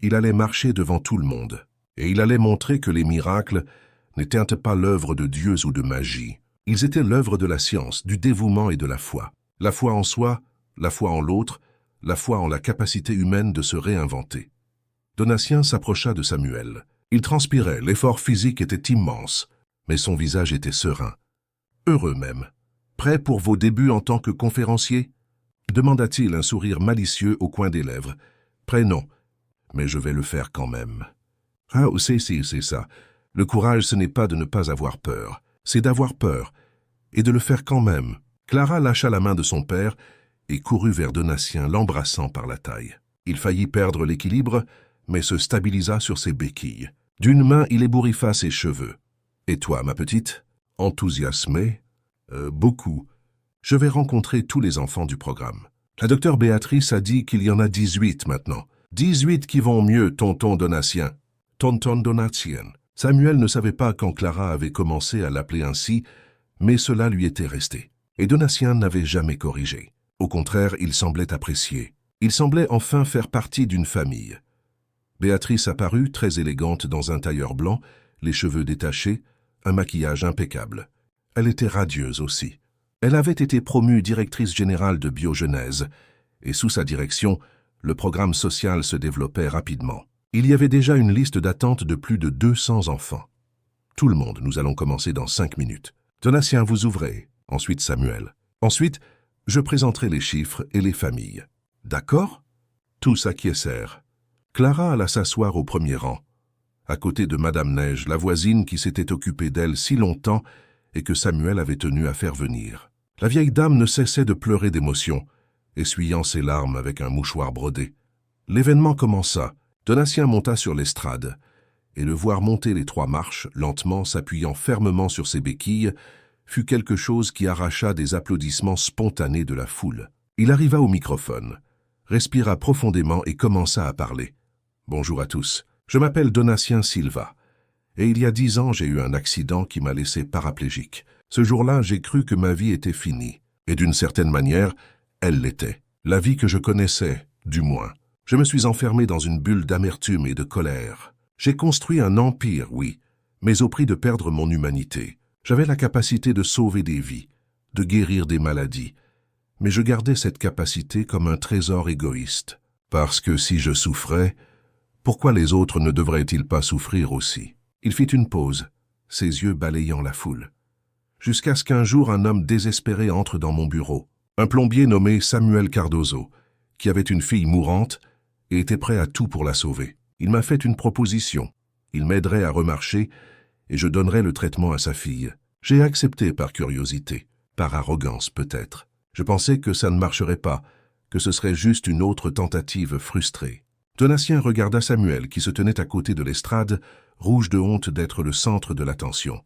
Il allait marcher devant tout le monde, et il allait montrer que les miracles n'étaient pas l'œuvre de dieux ou de magie. Ils étaient l'œuvre de la science, du dévouement et de la foi. La foi en soi, la foi en l'autre, la foi en la capacité humaine de se réinventer. Donatien s'approcha de Samuel. Il transpirait, l'effort physique était immense, mais son visage était serein. Heureux même. Prêt pour vos débuts en tant que conférencier? Demanda-t-il, un sourire malicieux au coin des lèvres. Prêt, non, mais je vais le faire quand même. Ah, c'est ça. Le courage, ce n'est pas de ne pas avoir peur, c'est d'avoir peur, et de le faire quand même. Clara lâcha la main de son père et courut vers Donatien, l'embrassant par la taille. Il faillit perdre l'équilibre, mais se stabilisa sur ses béquilles. D'une main, il ébouriffa ses cheveux. « Et toi, ma petite ?» Enthousiasmée. Beaucoup. Je vais rencontrer tous les enfants du programme. La docteure Béatrice a dit qu'il y en a 18 maintenant. 18 qui vont mieux, tonton Donatien. Tonton Donatien. Samuel ne savait pas quand Clara avait commencé à l'appeler ainsi, mais cela lui était resté. Et Donatien n'avait jamais corrigé. Au contraire, il semblait apprécier. Il semblait enfin faire partie d'une famille. Béatrice apparut, très élégante dans un tailleur blanc, les cheveux détachés, un maquillage impeccable. Elle était radieuse aussi. Elle avait été promue directrice générale de Biogenèse, et sous sa direction, le programme social se développait rapidement. Il y avait déjà une liste d'attente de plus de 200 enfants. Tout le monde, nous allons commencer dans 5 minutes. Donatien, vous ouvrez, ensuite Samuel. Ensuite, je présenterai les chiffres et les familles. D'accord? Tous acquiescèrent. Clara alla s'asseoir au premier rang, à côté de Madame Neige, la voisine qui s'était occupée d'elle si longtemps et que Samuel avait tenu à faire venir. La vieille dame ne cessait de pleurer d'émotion, essuyant ses larmes avec un mouchoir brodé. L'événement commença. Donatien monta sur l'estrade, et le voir monter les 3 marches, lentement s'appuyant fermement sur ses béquilles, fut quelque chose qui arracha des applaudissements spontanés de la foule. Il arriva au microphone, respira profondément et commença à parler. « Bonjour à tous. Je m'appelle Donatien Silva. Et il y a 10 ans, j'ai eu un accident qui m'a laissé paraplégique. Ce jour-là, j'ai cru que ma vie était finie. Et d'une certaine manière, elle l'était. La vie que je connaissais, du moins. Je me suis enfermé dans une bulle d'amertume et de colère. J'ai construit un empire, oui, mais au prix de perdre mon humanité. J'avais la capacité de sauver des vies, de guérir des maladies. Mais je gardais cette capacité comme un trésor égoïste. Parce que si je souffrais, pourquoi les autres ne devraient-ils pas souffrir aussi? Il fit une pause, ses yeux balayant la foule. Jusqu'à ce qu'un jour un homme désespéré entre dans mon bureau. Un plombier nommé Samuel Cardozo, qui avait une fille mourante et était prêt à tout pour la sauver. Il m'a fait une proposition. Il m'aiderait à remarcher et je donnerais le traitement à sa fille. J'ai accepté par curiosité, par arrogance peut-être. Je pensais que ça ne marcherait pas, que ce serait juste une autre tentative frustrée. Donatien regarda Samuel qui se tenait à côté de l'estrade, rouge de honte d'être le centre de l'attention.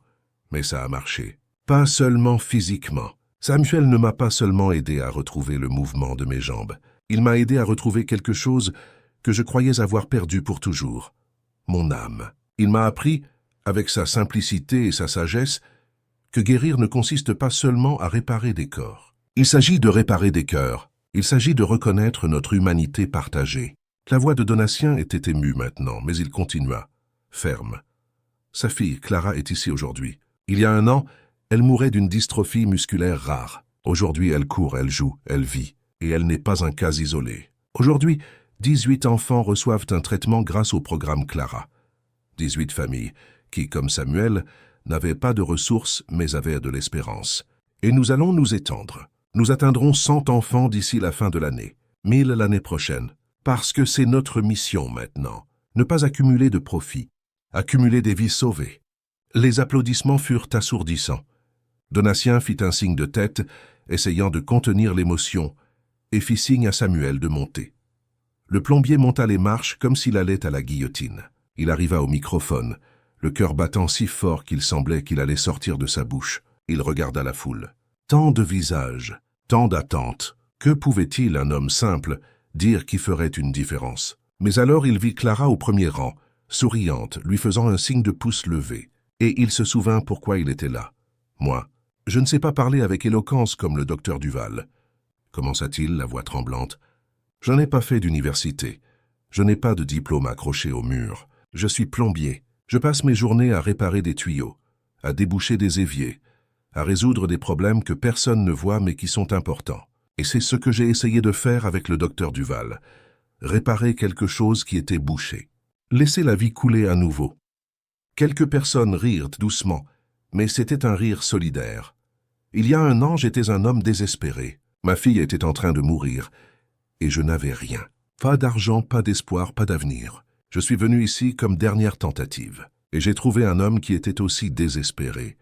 Mais ça a marché. Pas seulement physiquement. Samuel ne m'a pas seulement aidé à retrouver le mouvement de mes jambes. Il m'a aidé à retrouver quelque chose que je croyais avoir perdu pour toujours. Mon âme. Il m'a appris, avec sa simplicité et sa sagesse, que guérir ne consiste pas seulement à réparer des corps. Il s'agit de réparer des cœurs. Il s'agit de reconnaître notre humanité partagée. La voix de Donatien était émue maintenant, mais il continua, ferme. Sa fille, Clara, est ici aujourd'hui. Il y a 1 an, elle mourait d'une dystrophie musculaire rare. Aujourd'hui, elle court, elle joue, elle vit, et elle n'est pas un cas isolé. Aujourd'hui, 18 enfants reçoivent un traitement grâce au programme Clara. 18 familles qui, comme Samuel, n'avaient pas de ressources mais avaient de l'espérance. Et nous allons nous étendre. Nous atteindrons 100 enfants d'ici la fin de l'année, 1000 l'année prochaine, parce que c'est notre mission maintenant. Ne pas accumuler de profits, accumuler des vies sauvées. Les applaudissements furent assourdissants. Donatien fit un signe de tête, essayant de contenir l'émotion, et fit signe à Samuel de monter. Le plombier monta les marches comme s'il allait à la guillotine. Il arriva au microphone, le cœur battant si fort qu'il semblait qu'il allait sortir de sa bouche. Il regarda la foule. Tant de visages, tant d'attentes. Que pouvait-il, un homme simple, dire qui ferait une différence? Mais alors il vit Clara au premier rang, souriante, lui faisant un signe de pouce levé. Et il se souvint pourquoi il était là. Moi, je ne sais pas parler avec éloquence comme le docteur Duval. Commença-t-il, la voix tremblante. Je n'ai pas fait d'université. Je n'ai pas de diplôme accroché au mur. Je suis plombier. Je passe mes journées à réparer des tuyaux, à déboucher des éviers, à résoudre des problèmes que personne ne voit mais qui sont importants. Et c'est ce que j'ai essayé de faire avec le docteur Duval. Réparer quelque chose qui était bouché. Laisser la vie couler à nouveau. Quelques personnes rirent doucement, mais c'était un rire solidaire. Il y a 1 an, j'étais un homme désespéré. Ma fille était en train de mourir, et je n'avais rien. Pas d'argent, pas d'espoir, pas d'avenir. Je suis venu ici comme dernière tentative, et j'ai trouvé un homme qui était aussi désespéré,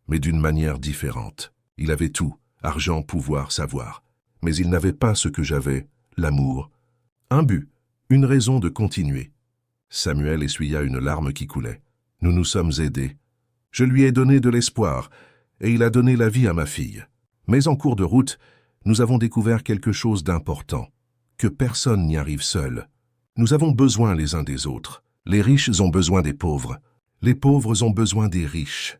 mais d'une manière différente. Il avait tout, argent, pouvoir, savoir, mais il n'avait pas ce que j'avais, l'amour. Un but, une raison de continuer. Samuel essuya une larme qui coulait. Nous nous sommes aidés. Je lui ai donné de l'espoir, et il a donné la vie à ma fille. Mais en cours de route, nous avons découvert quelque chose d'important, que personne n'y arrive seul. Nous avons besoin les uns des autres. Les riches ont besoin des pauvres. Les pauvres ont besoin des riches.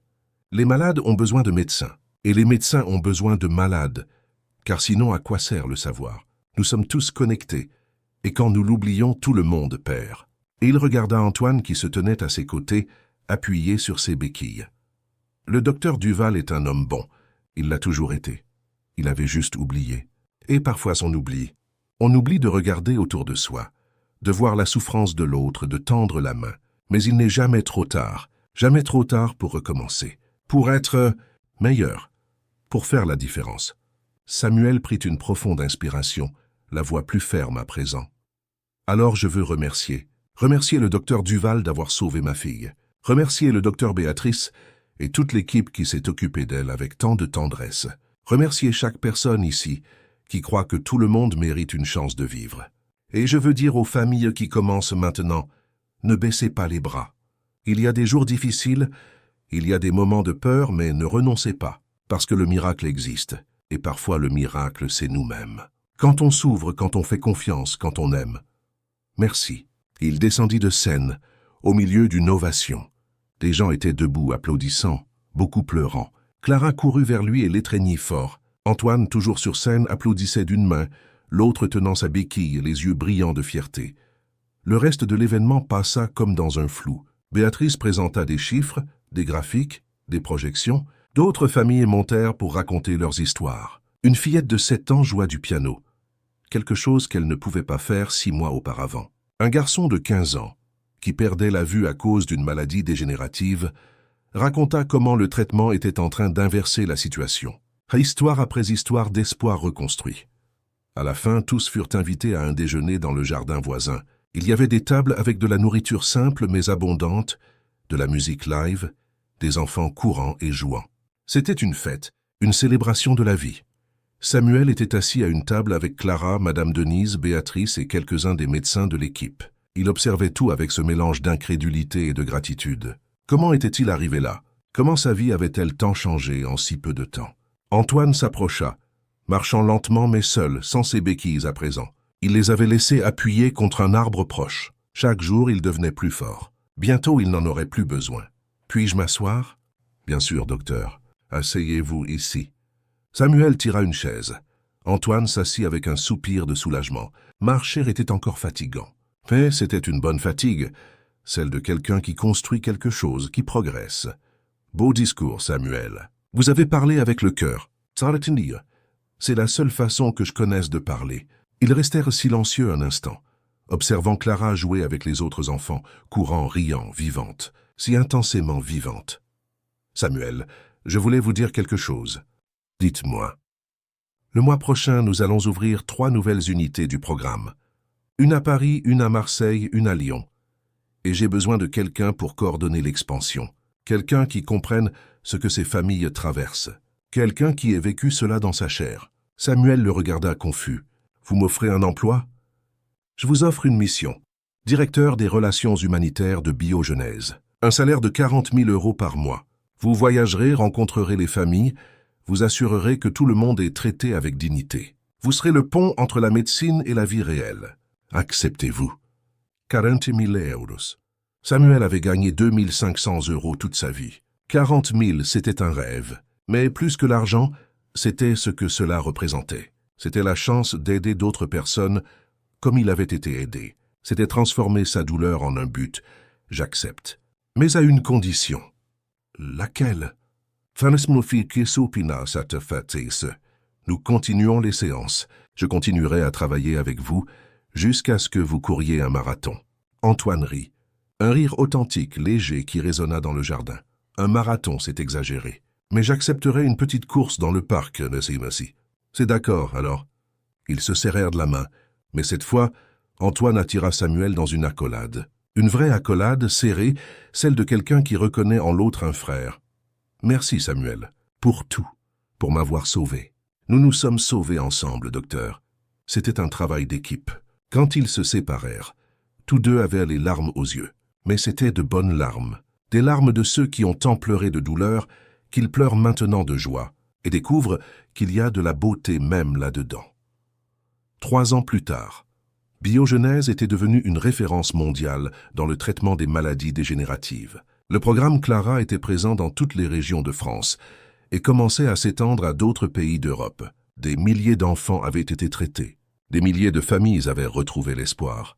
Les malades ont besoin de médecins. Et les médecins ont besoin de malades. Car sinon, à quoi sert le savoir? Nous sommes tous connectés. Et quand nous l'oublions, tout le monde perd. Et il regarda Antoine qui se tenait à ses côtés, appuyé sur ses béquilles. Le docteur Duval est un homme bon. Il l'a toujours été. Il avait juste oublié. Et parfois on oublie. On oublie de regarder autour de soi, de voir la souffrance de l'autre, de tendre la main. Mais il n'est jamais trop tard pour recommencer, pour être meilleur, pour faire la différence. Samuel prit une profonde inspiration, la voix plus ferme à présent. Alors je veux remercier le docteur Duval d'avoir sauvé ma fille, remercier le docteur Béatrice et toute l'équipe qui s'est occupée d'elle avec tant de tendresse, remercier chaque personne ici qui croit que tout le monde mérite une chance de vivre. Et je veux dire aux familles qui commencent maintenant, ne baissez pas les bras. Il y a des jours difficiles, il y a des moments de peur, mais ne renoncez pas, parce que le miracle existe, et parfois le miracle, c'est nous-mêmes. Quand on s'ouvre, quand on fait confiance, quand on aime. Merci. Il descendit de scène, au milieu d'une ovation. Des gens étaient debout, applaudissant, beaucoup pleurant. Clara courut vers lui et l'étreignit fort. Antoine, toujours sur scène, applaudissait d'une main, l'autre tenant sa béquille, les yeux brillants de fierté. Le reste de l'événement passa comme dans un flou. Béatrice présenta des chiffres, des graphiques, des projections. D'autres familles montèrent pour raconter leurs histoires. Une fillette de 7 ans joua du piano, quelque chose qu'elle ne pouvait pas faire 6 mois auparavant. Un garçon de 15 ans, qui perdait la vue à cause d'une maladie dégénérative, raconta comment le traitement était en train d'inverser la situation. Histoire après histoire d'espoir reconstruit. À la fin, tous furent invités à un déjeuner dans le jardin voisin. Il y avait des tables avec de la nourriture simple mais abondante, de la musique live, des enfants courant et jouant. C'était une fête, une célébration de la vie. Samuel était assis à une table avec Clara, Madame Denise, Béatrice et quelques-uns des médecins de l'équipe. Il observait tout avec ce mélange d'incrédulité et de gratitude. Comment était-il arrivé là? Comment sa vie avait-elle tant changé en si peu de temps? Antoine s'approcha, marchant lentement mais seul, sans ses béquilles à présent. Il les avait laissés appuyés contre un arbre proche. Chaque jour, il devenait plus fort. Bientôt, il n'en aurait plus besoin. Puis-je m'asseoir? Bien sûr, docteur. Asseyez-vous ici. Samuel tira une chaise. Antoine s'assit avec un soupir de soulagement. Marcher était encore fatigant. Mais c'était une bonne fatigue, celle de quelqu'un qui construit quelque chose, qui progresse. Beau discours, Samuel. Vous avez parlé avec le cœur. C'est la seule façon que je connaisse de parler. Ils restèrent silencieux un instant, observant Clara jouer avec les autres enfants, courant, riant, vivante, si intensément vivante. Samuel, je voulais vous dire quelque chose. Dites-moi. Le mois prochain, nous allons ouvrir 3 nouvelles unités du programme. Une à Paris, une à Marseille, une à Lyon. Et j'ai besoin de quelqu'un pour coordonner l'expansion. Quelqu'un qui comprenne ce que ces familles traversent. Quelqu'un qui ait vécu cela dans sa chair. Samuel le regarda confus. Vous m'offrez un emploi? Je vous offre une mission. Directeur des relations humanitaires de Biogenèse. Un salaire de 40 000 € par mois. Vous voyagerez, rencontrerez les familles, vous assurerez que tout le monde est traité avec dignité. Vous serez le pont entre la médecine et la vie réelle. Acceptez-vous. 40 000 €. Samuel avait gagné 2 500 € toute sa vie. 40 000, c'était un rêve. Mais plus que l'argent, c'était ce que cela représentait. C'était la chance d'aider d'autres personnes comme il avait été aidé. C'était transformer sa douleur en un but. J'accepte. Mais à une condition. Laquelle? Nous continuons les séances. Je continuerai à travailler avec vous jusqu'à ce que vous couriez un marathon. Antoine rit. Un rire authentique, léger, qui résonna dans le jardin. Un marathon, c'est exagéré. Mais j'accepterai une petite course dans le parc, merci. C'est d'accord, alors. Ils se serrèrent de la main, mais cette fois, Antoine attira Samuel dans une accolade. Une vraie accolade, serrée, celle de quelqu'un qui reconnaît en l'autre un frère. Merci, Samuel, pour tout, pour m'avoir sauvé. Nous nous sommes sauvés ensemble, docteur. C'était un travail d'équipe. Quand ils se séparèrent, tous deux avaient les larmes aux yeux. Mais c'était de bonnes larmes. Des larmes de ceux qui ont tant pleuré de douleur qu'ils pleurent maintenant de joie et découvrent qu'il y a de la beauté même là-dedans. 3 ans plus tard, Biogenèse était devenue une référence mondiale dans le traitement des maladies dégénératives. Le programme Clara était présent dans toutes les régions de France et commençait à s'étendre à d'autres pays d'Europe. Des milliers d'enfants avaient été traités. Des milliers de familles avaient retrouvé l'espoir.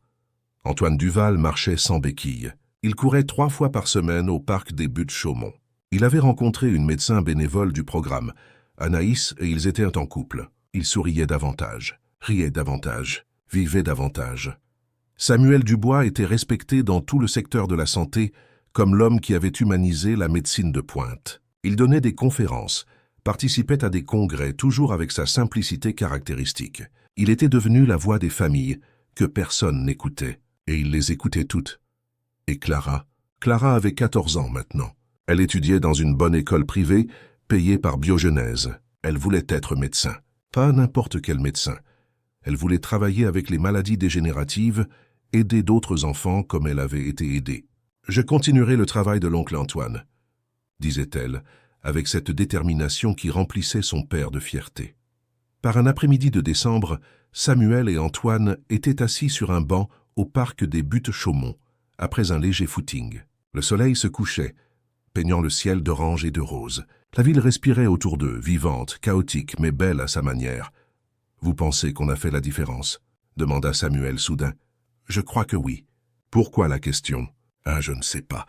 Antoine Duval marchait sans béquille. Il courait 3 fois par semaine au parc des Buttes-Chaumont. Il avait rencontré une médecin bénévole du programme, Anaïs, et ils étaient en couple. Ils souriaient davantage, riaient davantage, vivaient davantage. Samuel Dubois était respecté dans tout le secteur de la santé comme l'homme qui avait humanisé la médecine de pointe. Il donnait des conférences, participait à des congrès, toujours avec sa simplicité caractéristique. Il était devenu la voix des familles, que personne n'écoutait, et il les écoutait toutes. Et Clara avait 14 ans maintenant. Elle étudiait dans une bonne école privée, payée par Biogenèse. Elle voulait être médecin. Pas n'importe quel médecin. Elle voulait travailler avec les maladies dégénératives, aider d'autres enfants comme elle avait été aidée. « Je continuerai le travail de l'oncle Antoine », disait-elle, avec cette détermination qui remplissait son père de fierté. Par un après-midi de décembre, Samuel et Antoine étaient assis sur un banc au parc des Buttes-Chaumont, après un léger footing. Le soleil se couchait, peignant le ciel d'orange et de rose. La ville respirait autour d'eux, vivante, chaotique, mais belle à sa manière. « Vous pensez qu'on a fait la différence ?» demanda Samuel soudain. « Je crois que oui. » Pourquoi la question? Ah, je ne sais pas.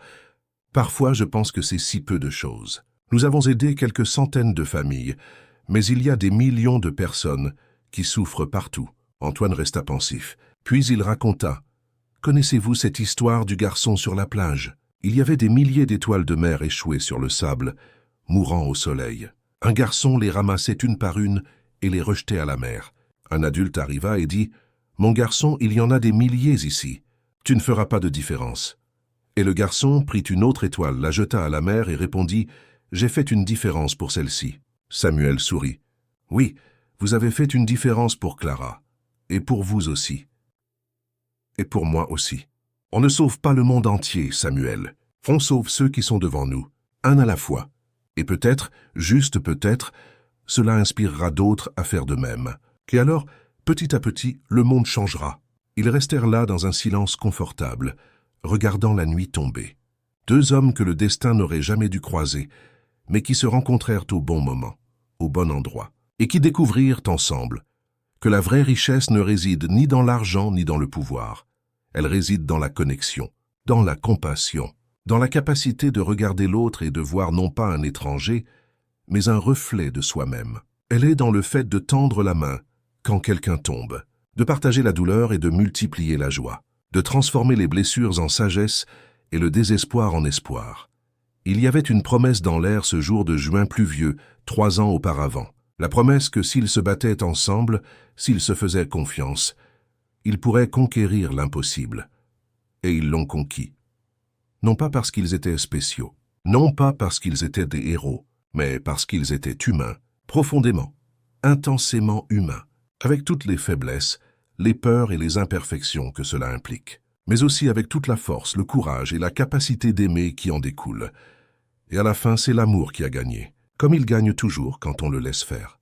Parfois, je pense que c'est si peu de choses. Nous avons aidé quelques centaines de familles, mais il y a des millions de personnes qui souffrent partout. Antoine resta pensif. Puis il raconta. Connaissez-vous cette histoire du garçon sur la plage? Il y avait des milliers d'étoiles de mer échouées sur le sable, mourant au soleil. Un garçon les ramassait une par une et les rejetait à la mer. Un adulte arriva et dit « Mon garçon, il y en a des milliers ici. Tu ne feras pas de différence. » Et le garçon prit une autre étoile, la jeta à la mer et répondit « J'ai fait une différence pour celle-ci. » Samuel sourit. « Oui, Vous avez fait une différence pour Clara, et pour vous aussi. Et pour moi aussi. On ne sauve pas le monde entier, Samuel. On sauve ceux qui sont devant nous, un à la fois. Et peut-être, juste peut-être, cela inspirera d'autres à faire de même. Et alors, petit à petit, le monde changera. Ils restèrent là dans un silence confortable, regardant la nuit tomber. Deux hommes que le destin n'aurait jamais dû croiser, mais qui se rencontrèrent au bon moment, au bon endroit, et qui découvrirent ensemble que la vraie richesse ne réside ni dans l'argent ni dans le pouvoir. Elle réside dans la connexion, dans la compassion, dans la capacité de regarder l'autre et de voir non pas un étranger, mais un reflet de soi-même. Elle est dans le fait de tendre la main quand quelqu'un tombe, de partager la douleur et de multiplier la joie, de transformer les blessures en sagesse et le désespoir en espoir. Il y avait une promesse dans l'air ce jour de juin pluvieux, 3 ans auparavant. La promesse que s'ils se battaient ensemble, s'ils se faisaient confiance, ils pourraient conquérir l'impossible. Et ils l'ont conquis. Non pas parce qu'ils étaient spéciaux, non pas parce qu'ils étaient des héros, mais parce qu'ils étaient humains, profondément, intensément humains, avec toutes les faiblesses, les peurs et les imperfections que cela implique, mais aussi avec toute la force, le courage et la capacité d'aimer qui en découlent. Et à la fin, c'est l'amour qui a gagné, comme il gagne toujours quand on le laisse faire.